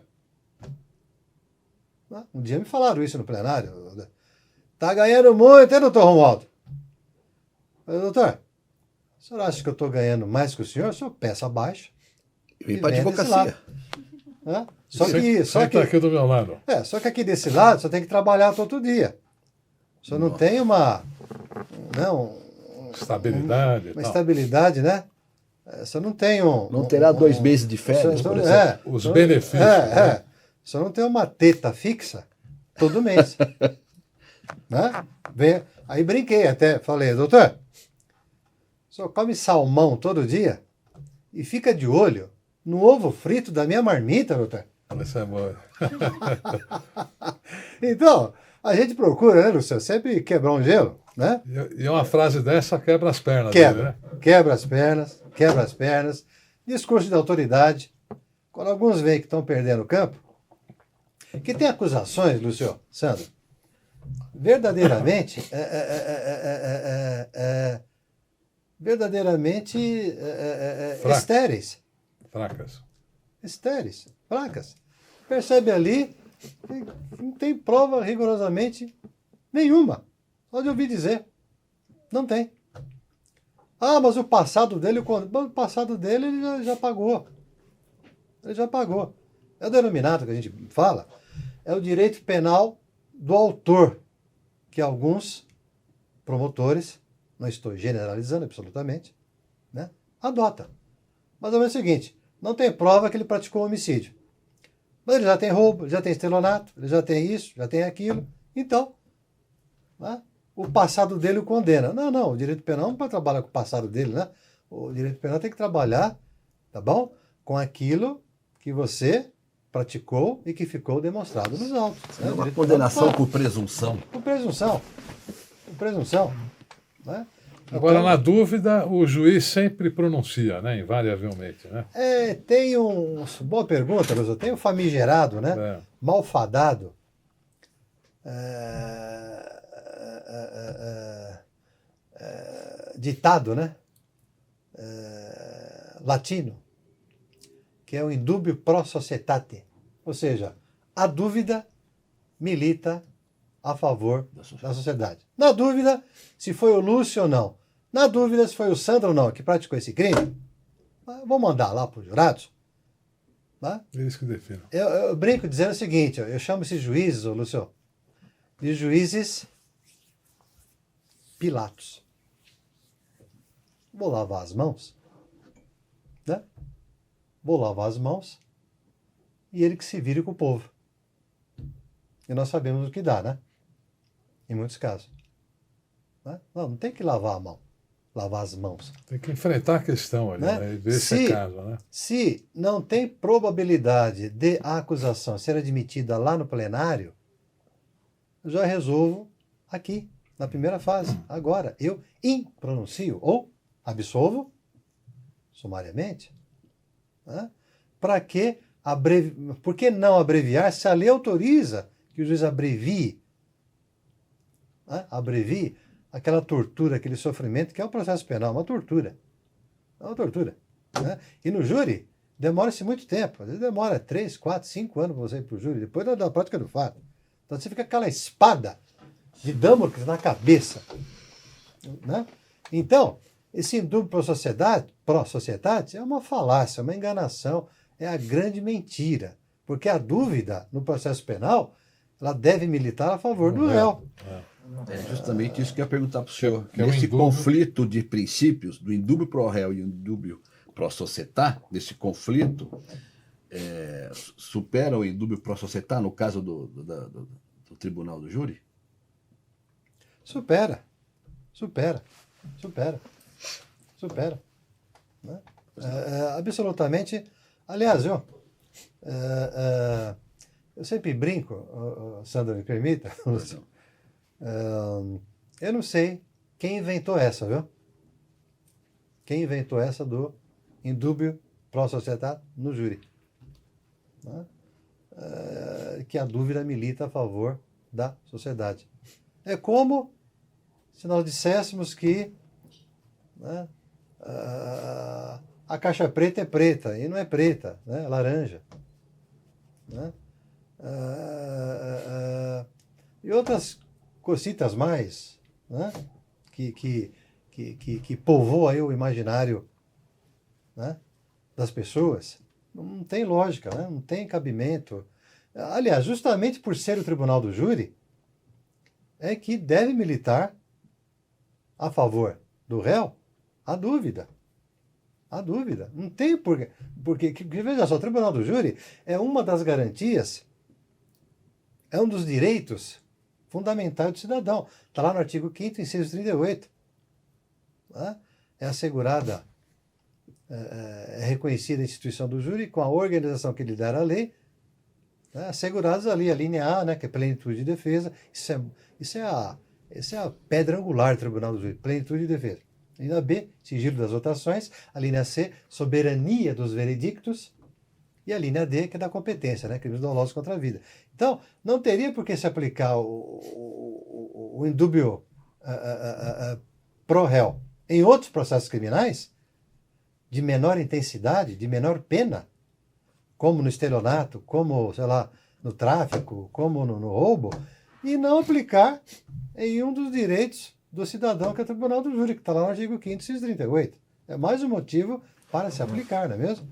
Um dia me falaram isso no plenário. Tá ganhando muito, hein, doutor Romualdo? Eu falei, doutor, o senhor acha que eu estou ganhando mais que o senhor? O senhor peça abaixo. E vem para advocacia. Né? Só que aqui do meu lado. Só que aqui desse lado você tem que trabalhar todo dia. O senhor não tem uma estabilidade. Uma estabilidade, né? Você não tem Não terá 2 meses de férias, por exemplo. Os benefícios. O senhor não tem uma teta fixa todo mês. Né? Aí brinquei até, falei, doutor, o senhor come salmão todo dia e fica de olho no ovo frito da minha marmita, doutor? Isso é bom. Então, a gente procura, né, Luciano, sempre quebrar um gelo, né? E uma frase dessa quebra as pernas Quebra, dele, né? quebra as pernas. Discurso de autoridade. Quando alguns veem que estão perdendo o campo, que tem acusações, Lúcio, Sandro, verdadeiramente estéreis. Fracas. Estéreis, fracas. Percebe ali que não tem prova rigorosamente nenhuma. Só de ouvir dizer. Não tem. Ah, mas o passado dele, ele já pagou. Ele já pagou. É o denominado que a gente fala, é o direito penal do autor, que alguns promotores, não estou generalizando absolutamente, né, adota. Mas é o seguinte, não tem prova que ele praticou homicídio. Mas ele já tem roubo, ele já tem estelionato, ele já tem isso, já tem aquilo. Então, né, o passado dele o condena. Não, o direito penal não pode trabalhar com o passado dele, né? O direito penal tem que trabalhar, tá bom? Com aquilo que você praticou e que ficou demonstrado nos autos. Né? Uma condenação por presunção. Por presunção. Por presunção. Né? Agora, Então, na dúvida, o juiz sempre pronuncia, né? Invariavelmente, né? Tem boa pergunta, Lúcio. Tem o famigerado, né? Malfadado. Ditado, né? Latino, que é o indubio pro societate, ou seja, a dúvida milita a favor da sociedade. Na dúvida se foi o Lúcio ou não, na dúvida se foi o Sandro ou não que praticou esse crime, vou mandar lá para os jurados. Né? Eles que definem. Eu brinco dizendo o seguinte, eu chamo esses juízes, Lúcio, de juízes Pilatos. Vou lavar as mãos, né? vou lavar as mãos e ele que se vire com o povo. E nós sabemos o que dá, né? Em muitos casos. Né? Não tem que lavar a mão, lavar as mãos. Tem que enfrentar a questão ali, Né? né? E ver se é caso, né? Se não tem probabilidade de a acusação ser admitida lá no plenário, eu já resolvo aqui, na primeira fase. Agora, eu impronuncio ou absolvo sumariamente. Né? Para que Por que não abreviar se a lei autoriza que o juiz abrevie? Né? Abrevie aquela tortura, aquele sofrimento que é o processo penal, uma tortura. É uma tortura. Né? E no júri, demora-se muito tempo. Às vezes demora 3, 4, 5 anos para você ir para o júri, depois da prática do fato. Então você fica com aquela espada de Damocles na cabeça. Né? Então, esse indúbio pró-sociedade é uma falácia, uma enganação, é a grande mentira. Porque a dúvida no processo penal, ela deve militar a favor do réu. É justamente isso que eu ia perguntar para o senhor. Que é o Nesse indúbio. conflito de princípios, do indúbio pro réu e o indúbio pro societá, nesse conflito, supera o indúbio pro societá no caso do tribunal do júri? Supera. Né? Absolutamente. Aliás, eu sempre brinco, Sandra, me permita, eu não sei quem inventou essa, viu? Quem inventou essa do indúbio pro societá no júri. Né? Que a dúvida milita a favor da sociedade. É como se nós disséssemos que, né, a caixa preta é preta, e não é preta, né, é laranja. Né? E outras cositas mais, né, que povoam aí o imaginário, né, das pessoas. Não tem lógica, né? Não tem cabimento. Aliás, justamente por ser o tribunal do júri, é que deve militar a favor do réu a dúvida. A dúvida. Não tem porquê. Porque, veja só, o tribunal do júri é uma das garantias, é um dos direitos fundamentais do cidadão. Está lá no artigo 5º, inciso 38. Né? É assegurada, é reconhecida a instituição do júri com a organização que lhe der a lei, né? Assegurados ali a linha A, né, que é plenitude de defesa. Isso é a pedra angular do tribunal do júri, plenitude de defesa. A linha B, sigilo das votações. A linha C, soberania dos veredictos. E a linha D, que é da competência, né, crimes dolosos contra a vida. Então, não teria por que se aplicar o indúbio pro réu em outros processos criminais de menor intensidade, de menor pena, como no estelionato, como, sei lá, no tráfico, como no roubo, e não aplicar em um dos direitos do cidadão, que é o tribunal do júri, que está lá no artigo 5º, inciso 38. É mais um motivo para se aplicar, não é mesmo?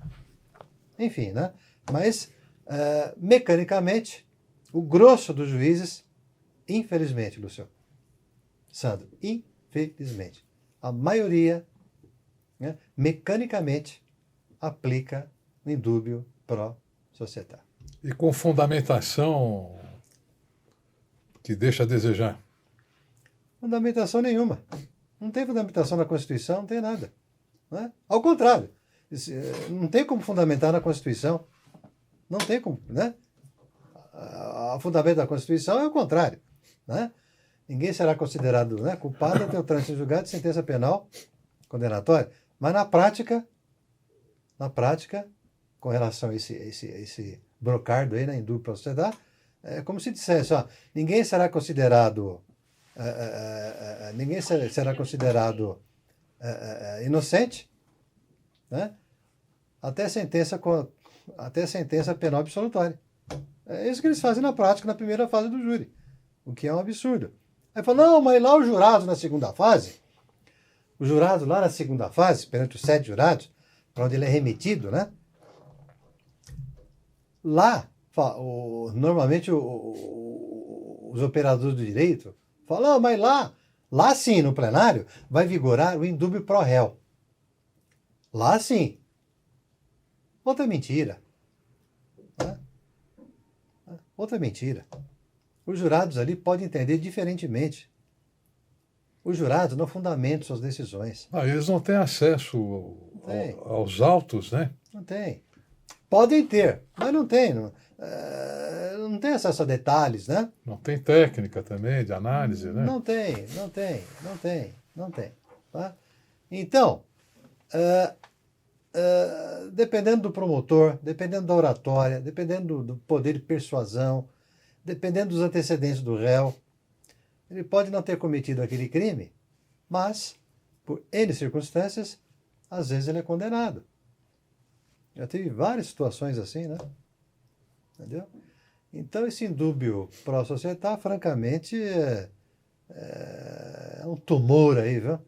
Enfim, né? Mas, mecanicamente, o grosso dos juízes, infelizmente, Lúcio, Sandro, infelizmente, a maioria, né, mecanicamente, aplica o indúbio pro societá. E com fundamentação que deixa a desejar. Fundamentação nenhuma. Não tem fundamentação na Constituição, não tem nada. Né? Ao contrário, não tem como fundamentar na Constituição. Não tem como, né? O fundamento da Constituição é o contrário. Né? Ninguém será considerado, né, culpado até o trânsito em julgado de sentença penal condenatória. Mas na prática, com relação a esse brocardo aí, né, indúbio pro societá, é como se dissesse, ó, ninguém será considerado inocente, né, até sentença penal absolutória. É isso que eles fazem na prática, na primeira fase do júri, o que é um absurdo. Aí fala, não, mas lá o jurado na segunda fase, perante os 7 jurados, para onde ele é remetido, né? Lá, normalmente os operadores do direito falam, mas lá sim, no plenário, vai vigorar o indúbio pro réu. Lá sim. Outra mentira. Né? Outra mentira. Os jurados ali podem entender diferentemente. Os jurados não fundamentam suas decisões. Eles não têm acesso aos autos, né? Não tem. Podem ter, mas não tem. Não tem acesso a detalhes, né? Não tem técnica também de análise, né? Não tem. Tá? Então, dependendo do promotor, dependendo da oratória, dependendo do poder de persuasão, dependendo dos antecedentes do réu, ele pode não ter cometido aquele crime, mas, por N circunstâncias, às vezes ele é condenado. Já teve várias situações assim, né? Entendeu? Então, esse indúbio pró-societá, francamente, é um tumor aí, viu?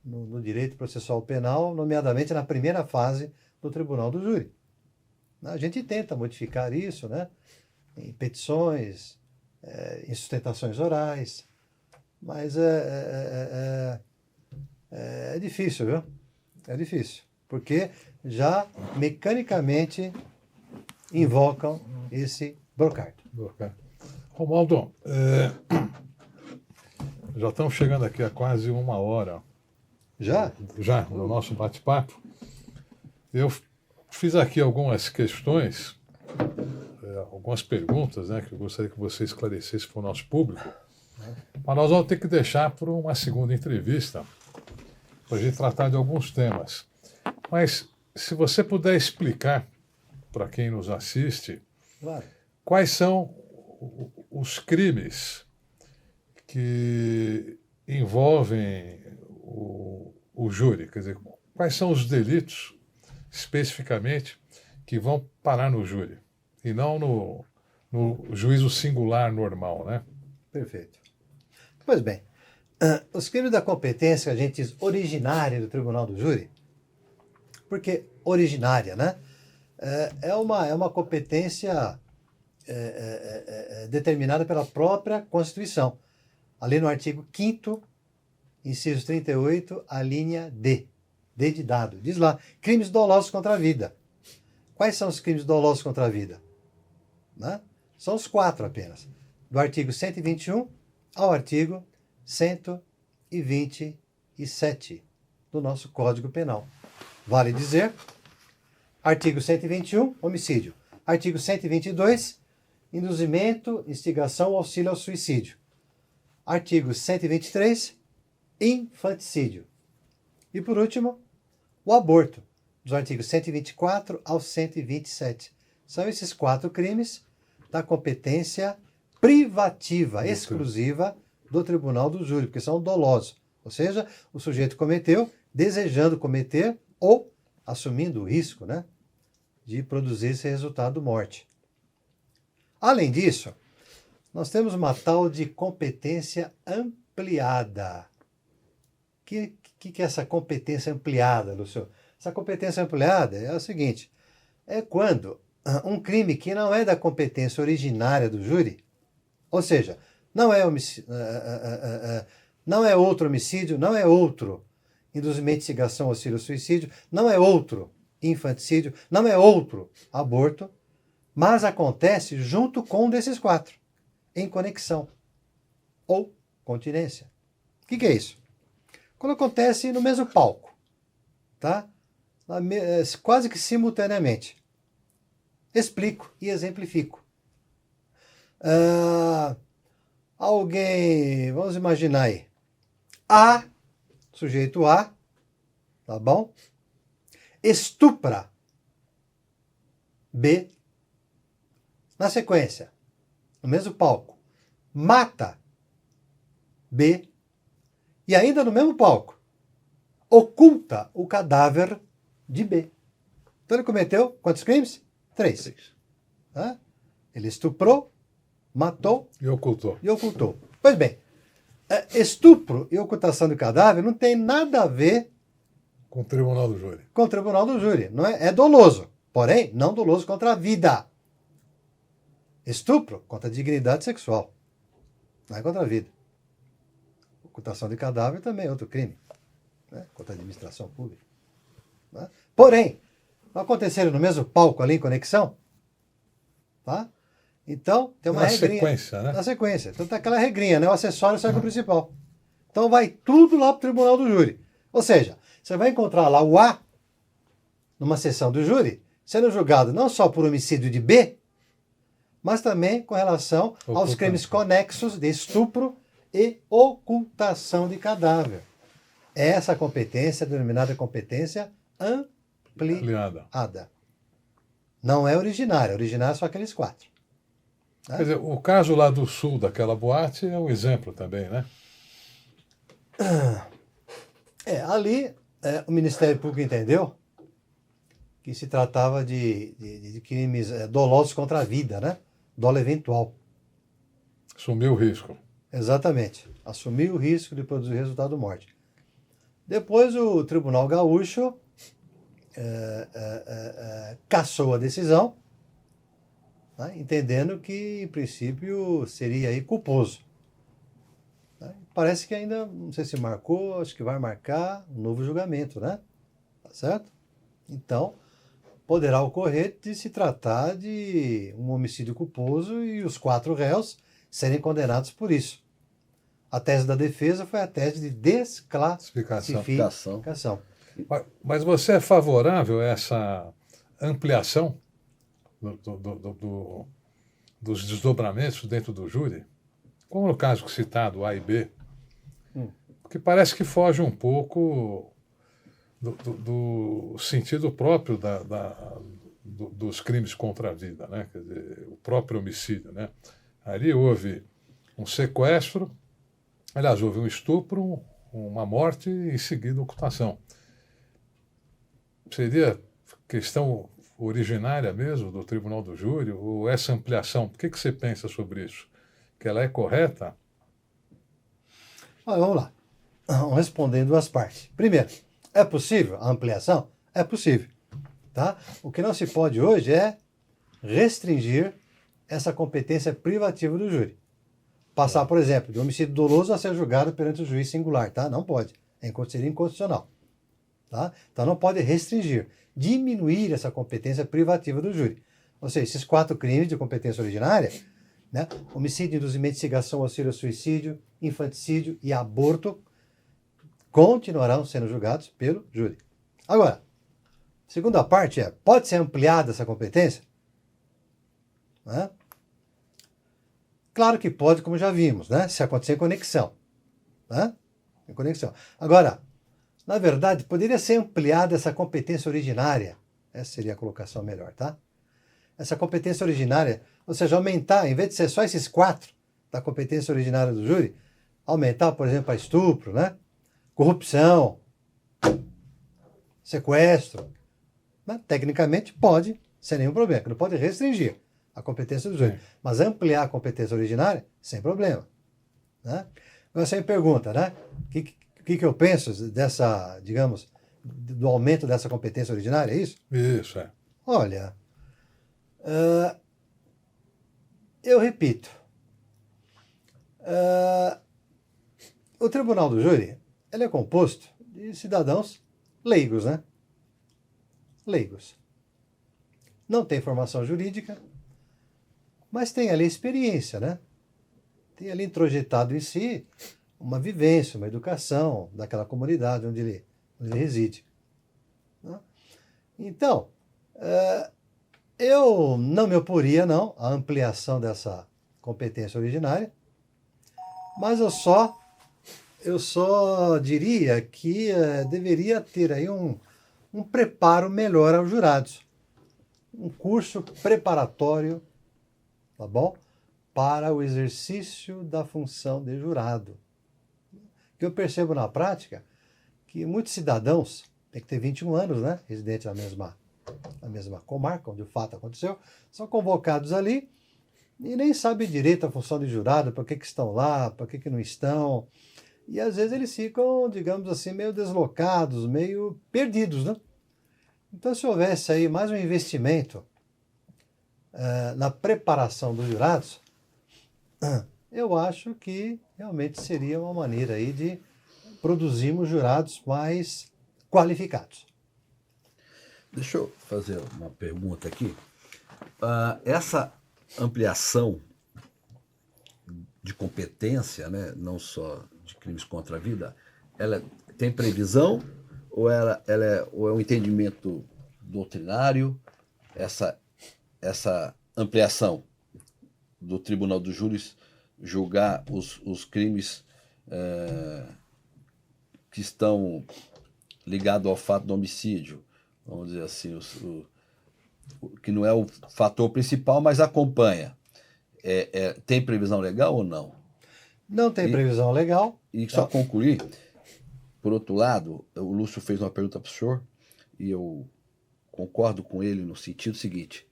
No direito processual penal, nomeadamente na primeira fase do tribunal do júri. A gente tenta modificar isso, né? Em petições, em sustentações orais, mas é difícil, viu? É difícil, porque já mecanicamente invocam esse brocardo. Romualdo, já estamos chegando aqui a quase 1 hora. Já? Já, no nosso bate-papo. Eu fiz aqui algumas questões, algumas perguntas, né, que eu gostaria que você esclarecesse para o nosso público, mas nós vamos ter que deixar para uma segunda entrevista, para a gente tratar de alguns temas. Mas, se você puder explicar para quem nos assiste, Claro. quais são os crimes que envolvem o júri, quer dizer, quais são os delitos, especificamente, que vão parar no júri, e não no juízo singular normal, né? Perfeito. Pois bem, os crimes da competência, a gente diz originária do tribunal do júri, porque originária, né? É uma competência determinada pela própria Constituição. Ali no artigo 5º, inciso 38, a linha D. D de dado. Diz lá, crimes dolosos contra a vida. Quais são os crimes dolosos contra a vida? Né? São os 4 apenas. Do artigo 121 ao artigo 127 do nosso Código Penal. Vale dizer, artigo 121, homicídio. Artigo 122, induzimento, instigação ou auxílio ao suicídio. Artigo 123, infanticídio. E por último, o aborto, dos artigos 124 ao 127. São esses 4 crimes da competência privativa, exclusiva do tribunal do júri, porque são dolosos. Ou seja, o sujeito cometeu, desejando cometer ou assumindo o risco, né, de produzir esse resultado morte. Além disso, nós temos uma tal de competência ampliada. O que é essa competência ampliada, Lúcio? Essa competência ampliada é o seguinte, é quando um crime que não é da competência originária do júri, ou seja, não é outro homicídio, não é outro induzimento, instigação, auxílio ao suicídio, não é outro infanticídio, não é outro aborto, mas acontece junto com um desses 4, em conexão ou continência. O que é isso? Quando acontece no mesmo palco, tá? Quase que simultaneamente. Explico e exemplifico. Alguém, vamos imaginar aí, sujeito A, tá bom? Estupra B. Na sequência, no mesmo palco, mata B. E ainda no mesmo palco, oculta o cadáver de B. Então ele cometeu quantos crimes? 3. Tá? Ele estuprou, matou E ocultou. Pois bem, estupro e ocultação de cadáver não tem nada a ver Com o tribunal do júri. com o tribunal do júri. Não é doloso, porém, não doloso contra a vida. Estupro contra a dignidade sexual. Não é contra a vida. Ocultação de cadáver também é outro crime, né? Contra a administração pública. Né? Porém, Não aconteceram no mesmo palco ali em conexão? Tá? Então, tem uma Na regrinha. sequência, né? Na sequência. Então tem aquela regrinha, né? O acessório sai com o principal. Então vai tudo lá para o tribunal do júri. Ou seja, você vai encontrar lá o A numa sessão do júri, sendo julgado não só por homicídio de B, mas também com relação aos crimes conexos de estupro e ocultação de cadáver. Essa competência é denominada competência ampliada. Não é originária. Originária é só aqueles 4. Quer dizer, o caso lá do sul daquela boate é um exemplo também, né? Ali o Ministério Público entendeu que se tratava de crimes dolosos contra a vida, né? Dolo eventual. Assumiu o risco. Exatamente. Assumiu o risco de produzir resultado morte. Depois o Tribunal Gaúcho cassou a decisão, né? Entendendo que, em princípio, seria aí culposo. Parece que ainda, não sei se marcou, acho que vai marcar um novo julgamento, né? Tá certo? Então, poderá ocorrer de se tratar de um homicídio culposo e os 4 réus serem condenados por isso. A tese da defesa foi a tese de desclassificação. Mas você é favorável a essa ampliação dos desdobramentos dentro do júri? Como no caso citado, A e B, porque parece que foge um pouco do sentido próprio dos crimes contra a vida, né? Quer dizer, o próprio homicídio, né? Ali houve um sequestro, aliás, houve um estupro, uma morte e em seguida ocultação. Seria questão originária mesmo do Tribunal do Júri, ou essa ampliação? O que você pensa sobre isso? Que ela é correta? Vamos lá. Vamos responder em 2 partes. Primeiro, é possível a ampliação? É possível. Tá? O que não se pode hoje é restringir essa competência privativa do júri. Passar, por exemplo, de homicídio doloso a ser julgado perante o juiz singular. Tá? Não pode. Seria inconstitucional. Tá? Então não pode restringir. Diminuir essa competência privativa do júri. Ou seja, esses 4 crimes de competência originária, né? Homicídio, induzimento, instigação, auxílio ao suicídio, infanticídio e aborto, continuarão sendo julgados pelo júri. Agora, segunda parte pode ser ampliada essa competência? Né? Claro que pode, como já vimos, né? Se acontecer em conexão. Né? Em conexão. Agora, na verdade, poderia ser ampliada essa competência originária. Essa seria a colocação melhor, tá? Essa competência originária, ou seja, aumentar, em vez de ser só esses 4 da competência originária do júri, aumentar, por exemplo, a estupro, né? Corrupção, sequestro. Né? Tecnicamente pode, sem nenhum problema, não pode restringir a competência do júri, mas ampliar a competência originária, sem problema. Né? Agora você me pergunta, né? O que eu penso dessa, digamos, do aumento dessa competência originária, é isso? Isso, Olha, eu repito, o Tribunal do Júri, ele é composto de cidadãos leigos, né? Leigos. Não tem formação jurídica, mas tem ali experiência, né? Tem ali introjetado em si uma vivência, uma educação daquela comunidade onde ele reside. Né? Então, eu não me oporia, não, à ampliação dessa competência originária, mas eu só diria que deveria ter aí um preparo melhor aos jurados. Um curso preparatório, tá bom? Para o exercício da função de jurado. Que eu percebo na prática que muitos cidadãos, tem que ter 21 anos, né? Residentes na mesma comarca onde o fato aconteceu, são convocados ali e nem sabem direito a função de jurado, para que estão lá, para que não estão. E às vezes eles ficam, digamos assim, meio deslocados, meio perdidos, né? Então, se houvesse aí mais um investimento na preparação dos jurados, eu acho que realmente seria uma maneira aí de produzirmos jurados mais qualificados. Deixa eu fazer uma pergunta aqui. Essa ampliação de competência, né, não só de crimes contra a vida, ela tem previsão ou ou é um entendimento doutrinário, essa ampliação do Tribunal dos Júris julgar os crimes que estão ligados ao fato do homicídio, vamos dizer assim, que não é o fator principal, mas acompanha. Tem previsão legal ou não? Não tem previsão legal. E só concluir, por outro lado, o Lúcio fez uma pergunta para o senhor, e eu concordo com ele no sentido seguinte,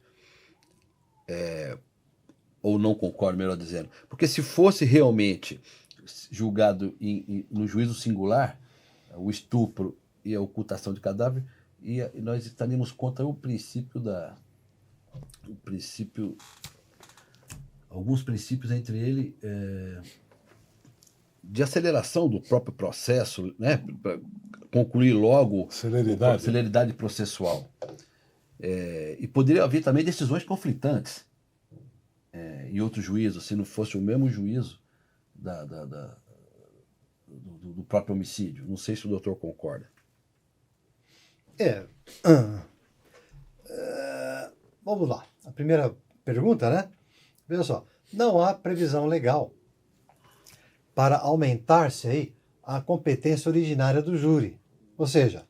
ou não concordo, melhor dizendo, porque se fosse realmente julgado no juízo singular, o estupro e a ocultação de cadáver, e nós estaríamos contra o princípio alguns princípios, entre ele de aceleração do próprio processo, né, para concluir logo, celeridade processual. E poderia haver também decisões conflitantes em outros juízos, se não fosse o mesmo juízo do próprio homicídio. Não sei se o doutor concorda. Vamos lá. A primeira pergunta, né? Veja só, não há previsão legal para aumentar-se aí a competência originária do júri. Ou seja,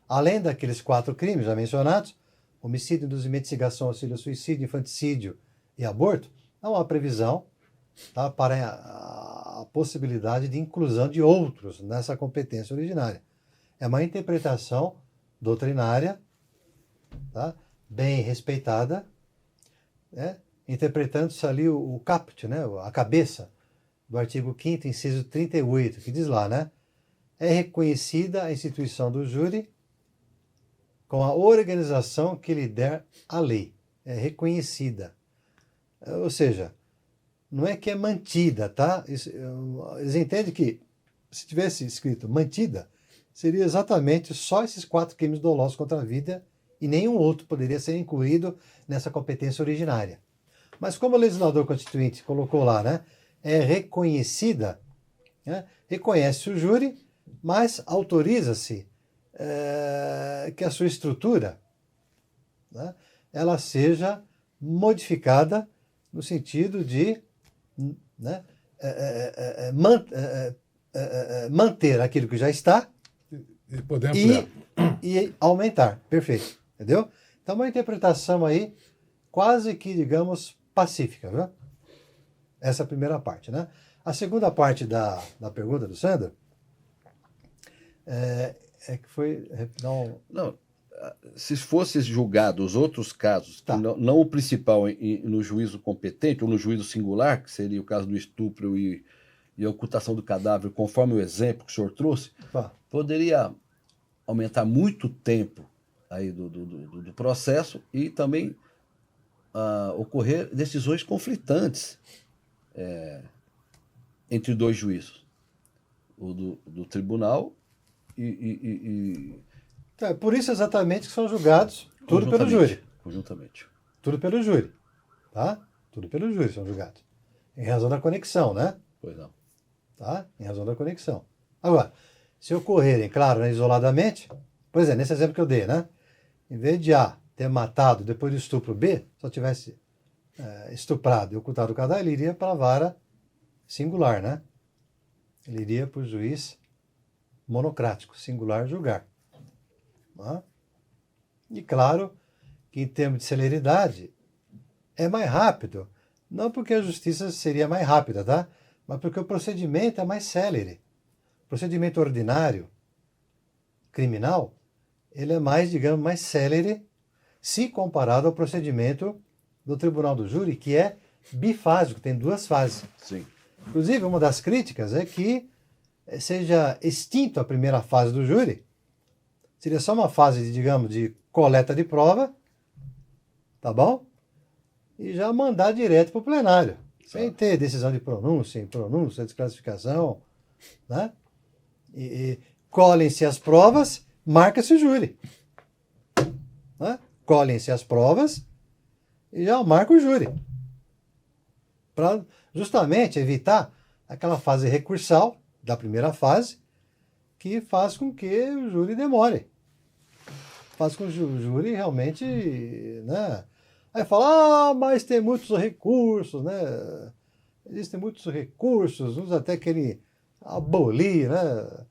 além daqueles 4 crimes já mencionados, homicídio, induzimento, instigação, auxílio, suicídio, infanticídio e aborto, não há previsão, tá, para a possibilidade de inclusão de outros nessa competência originária. É uma interpretação doutrinária, tá, bem respeitada, né, interpretando-se ali o caput, né, a cabeça do artigo 5º, inciso 38, que diz lá, né, é reconhecida a instituição do júri com a organização que lhe der a lei. É reconhecida. Ou seja, não é que é mantida, tá? Eles entendem que, se tivesse escrito mantida, seria exatamente só esses 4 crimes dolosos contra a vida e nenhum outro poderia ser incluído nessa competência originária. Mas como o legislador constituinte colocou lá, né, é reconhecida, né, reconhece o júri, mas autoriza-se que a sua estrutura, né, ela seja modificada no sentido de, né, manter aquilo que já está e poder ampliar. E aumentar. Perfeito. Entendeu? Então, uma interpretação aí quase que, digamos, pacífica. Viu? Essa é a primeira parte. Né? A segunda parte da pergunta do Sandro que foi... Não, se fosse julgado os outros casos, tá, não o principal no juízo competente, ou no juízo singular, que seria o caso do estupro e a ocultação do cadáver, conforme o exemplo que o senhor trouxe, tá, poderia aumentar muito o tempo aí do processo e também ocorrer decisões conflitantes entre 2 juízos, o do tribunal por isso exatamente que são julgados tudo pelo júri. Conjuntamente. Tudo pelo júri. Tá? Tudo pelo júri são julgados. Em razão da conexão, né? Pois não. Tá? Em razão da conexão. Agora, se ocorrerem, claro, né, isoladamente, por exemplo, nesse exemplo que eu dei, né? Em vez de A ter matado depois do estupro B, só tivesse estuprado e ocultado o cadáver, ele iria para a vara singular, né? Ele iria para o juiz monocrático, singular, julgar. Tá? E claro que em termos de celeridade é mais rápido, não porque a justiça seria mais rápida, tá? Mas porque o procedimento é mais célere. O procedimento ordinário, criminal, ele é mais, digamos, mais célere se comparado ao procedimento do Tribunal do Júri, que é bifásico, tem 2 fases. Sim. Inclusive, uma das críticas é que seja extinto a primeira fase do júri, seria só uma fase, digamos, de coleta de prova, tá bom? E já mandar direto para o plenário, sem ter decisão de pronúncia, desclassificação, né? E colhem-se as provas, marca-se o júri. colhem-se as provas e já marca o júri. Para justamente evitar aquela fase recursal da primeira fase, que faz com que o júri demore. Faz com que o júri realmente, né? Aí fala, mas tem muitos recursos, né? Existem muitos recursos, uns até querem abolir, né?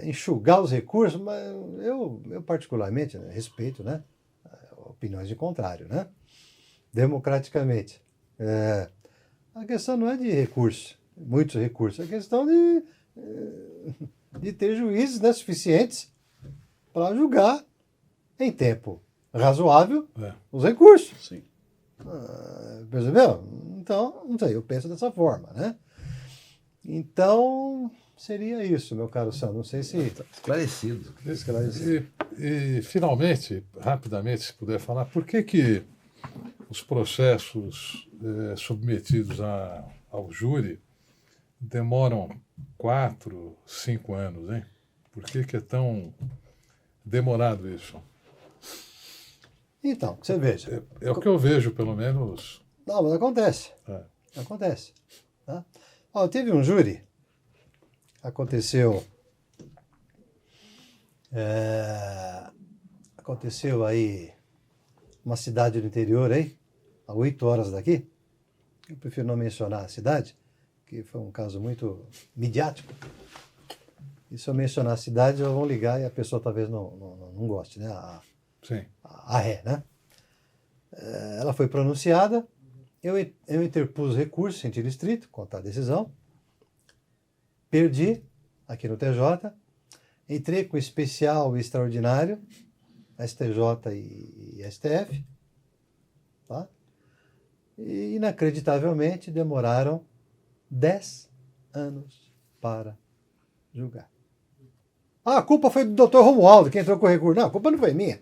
Enxugar os recursos, mas eu particularmente, né, respeito, né, opiniões de contrário, né? Democraticamente. A questão não é de recursos, muitos recursos, é questão de ter juízes, né, suficientes para julgar em tempo razoável os recursos. Sim. Percebeu? Então, não sei, eu penso dessa forma, né? Então, seria isso, meu caro Sandro. Não sei se... Esclarecido. E, finalmente, rapidamente, se puder falar, por que os processos submetidos ao júri demoram 4, 5 anos, hein? Por que é tão demorado isso? Então, você veja. É o que eu vejo, pelo menos. Não, mas acontece. Acontece. Tá? Ó, teve um júri. Aconteceu aí uma cidade do interior aí, a 8 horas daqui. Eu prefiro não mencionar a cidade, que foi um caso muito midiático. E se eu mencionar a cidade, já vão ligar e a pessoa talvez não goste, né? Sim. A ré, né? Ela foi pronunciada, eu interpus recurso em sentido estrito contra a decisão, perdi aqui no TJ, entrei com especial e extraordinário, STJ e STF, tá? E inacreditavelmente demoraram 10 anos para julgar. A culpa foi do Dr. Romualdo, que entrou com o recurso. Não, a culpa não foi minha.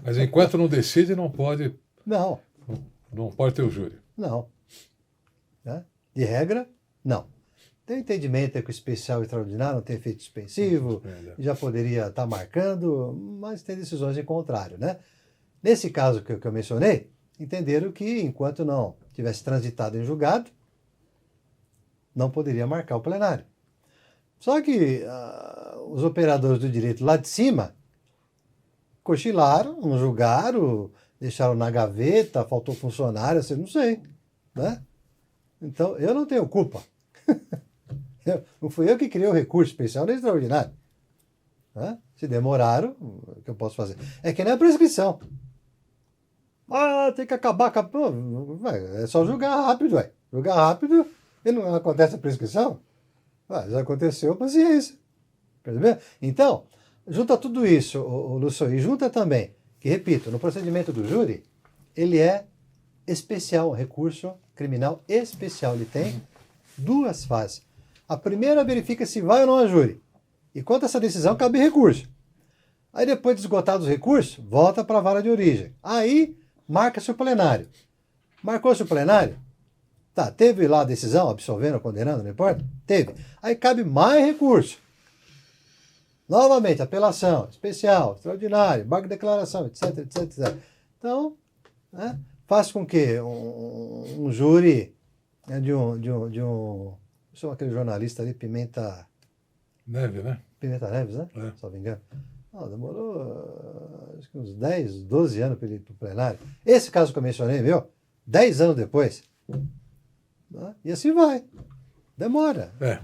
Mas enquanto não decide, não pode ter o júri. Não. Né? De regra, não. Tem entendimento que o especial e extraordinário não tem efeito suspensivo, já poderia estar marcando, mas tem decisões em contrário, né? Nesse caso que eu mencionei, entenderam que enquanto não tivesse transitado em julgado, não poderia marcar o plenário. Só que os operadores do direito lá de cima cochilaram, não julgaram, deixaram na gaveta, faltou funcionário, assim, não sei, né? Então, eu não tenho culpa. Não fui eu que criei o recurso especial nem extraordinário. Né? Se demoraram, o que eu posso fazer? É que nem a prescrição. Tem que acabar com a... É só julgar rápido, ué. Julgar rápido e não acontece a prescrição. Já aconteceu, paciência. Percebeu? Então, junta tudo isso, Lúcio, e junta também, que repito, no procedimento do júri, ele é especial, recurso criminal especial. Ele tem 2 fases. A primeira verifica se vai ou não a júri. E quanto a essa decisão, cabe recurso. Aí depois de esgotados os recursos, volta para a vara de origem. Aí marca-se o plenário. Marcou-se o plenário? Tá, teve lá a decisão, absolvendo, condenando, não importa? Teve. Aí cabe mais recurso. Novamente, apelação, especial, extraordinário, embargo de declaração, etc, etc, etc. Então, né, faz com que um júri, né, chama aquele jornalista ali, Pimenta Neves, né? Pimenta Neves, né? Se não me engano. Demorou acho que uns 10, 12 anos para ir para o plenário. Esse caso que eu mencionei, 10 anos depois. Né? E assim vai. Demora. Né?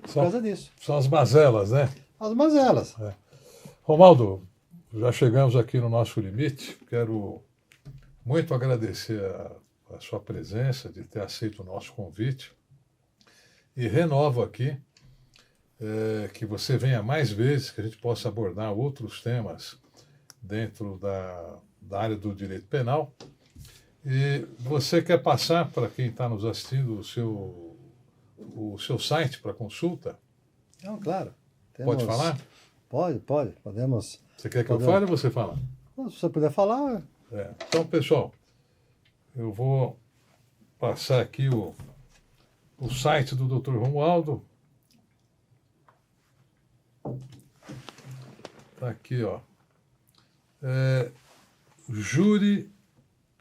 Por causa disso. São as mazelas, né? As mazelas. Romualdo, já chegamos aqui no nosso limite. Quero muito agradecer a sua presença, de ter aceito o nosso convite. E renovo aqui que você venha mais vezes, que a gente possa abordar outros temas dentro da área do direito penal. E você quer passar para quem está nos assistindo o seu site para consulta? Não, claro. Pode falar? Pode, podemos. Você quer que eu fale ou você fala? Se você puder falar. Então, pessoal, eu vou passar aqui o site do Dr. Romualdo. Está aqui, ó. Júri...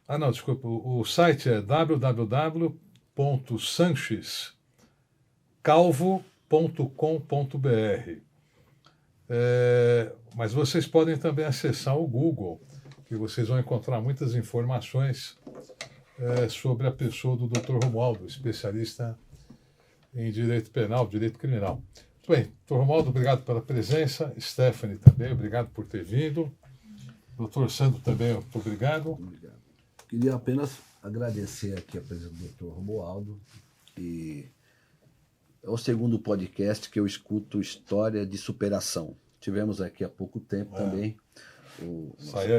Ah, não, desculpa. O site é www.sanchescalvo.com.br. Mas vocês podem também acessar o Google, que vocês vão encontrar muitas informações sobre a pessoa do Dr. Romualdo, especialista em direito penal, direito criminal. Muito bem, Dr. Romualdo, obrigado pela presença. Stephanie também, obrigado por ter vindo. Dr. Sandro também, muito obrigado. Obrigado. Queria apenas agradecer aqui a presença do Dr. Romualdo. E é o segundo podcast que eu escuto história de superação. Tivemos aqui há pouco tempo também o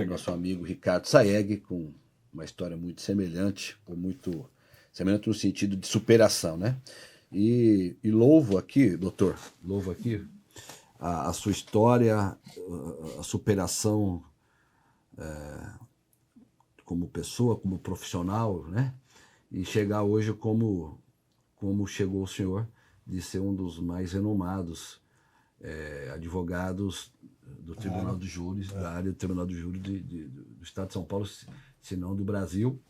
nosso amigo Ricardo Saeg, com uma história muito semelhante no sentido de superação, né? E louvo aqui, doutor, a sua história, a superação como pessoa, como profissional, né? E chegar hoje como chegou o senhor, de ser um dos mais renomados advogados do Tribunal do Júri, da área do Tribunal do Júri do Estado de São Paulo, se não do Brasil.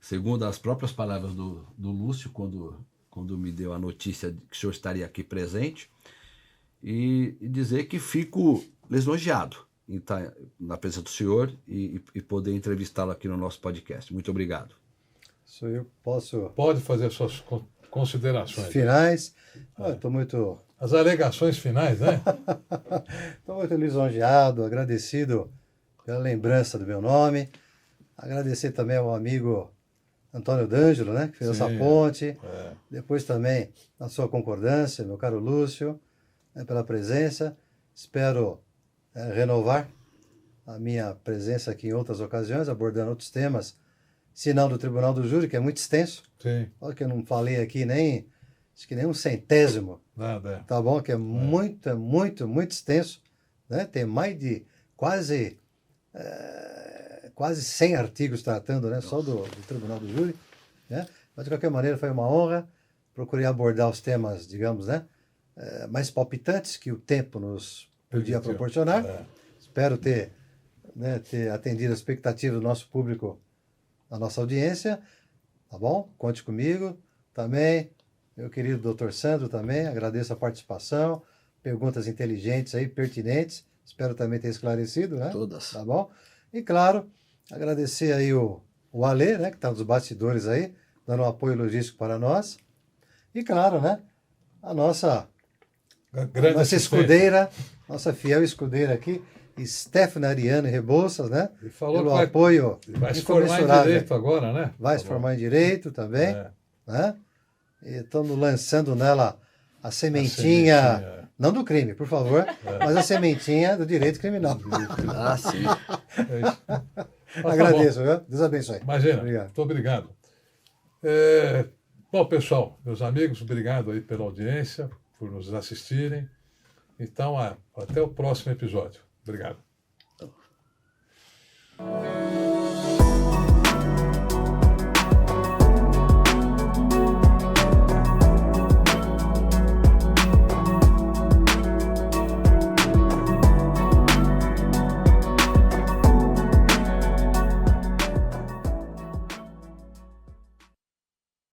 Segundo as próprias palavras do Lúcio, quando me deu a notícia de que o senhor estaria aqui presente, e dizer que fico lisonjeado em estar na presença do senhor e poder entrevistá-lo aqui no nosso podcast. Muito obrigado. Se eu posso... Pode fazer suas considerações. Finais. Estou muito... As alegações finais, né? Estou muito lisonjeado, agradecido pela lembrança do meu nome. Agradecer também ao amigo Antônio D'Angelo, né, que fez essa ponte. Depois também a sua concordância, meu caro Lúcio, pela presença. Espero renovar a minha presença aqui em outras ocasiões, abordando outros temas, se não do Tribunal do Júri, que é muito extenso. Sim. Olha que eu não falei aqui acho que nem um centésimo. Nada. Tá bom? Que é muito extenso, né? Tem mais de quase 100 artigos tratando, né? Só do Tribunal do Júri, né? Mas de qualquer maneira foi uma honra. Procurei abordar os temas, digamos, né? Mais palpitantes que o tempo nos podia proporcionar. Espero ter atendido a expectativa do nosso público, da nossa audiência. Tá bom? Conte comigo também. Meu querido Dr. Sandro também, agradeço a participação, perguntas inteligentes aí, pertinentes, espero também ter esclarecido, né? Todas. Tá bom? E claro, agradecer aí o Alê, né, que está nos bastidores aí, dando um apoio logístico para nós. E claro, né, a nossa escudeira, nossa fiel escudeira aqui, Stephanie Ariane Rebouças, né? E falou pelo apoio vai se formar em direito agora, né? Vai se formar em direito também, né? E estamos lançando nela a sementinha, não do crime, por favor, mas a sementinha do direito criminal. Sim. Agradeço, viu? Deus abençoe. Imagina, muito obrigado. Bom, pessoal, meus amigos, obrigado aí pela audiência, por nos assistirem. Então, até o próximo episódio. Obrigado.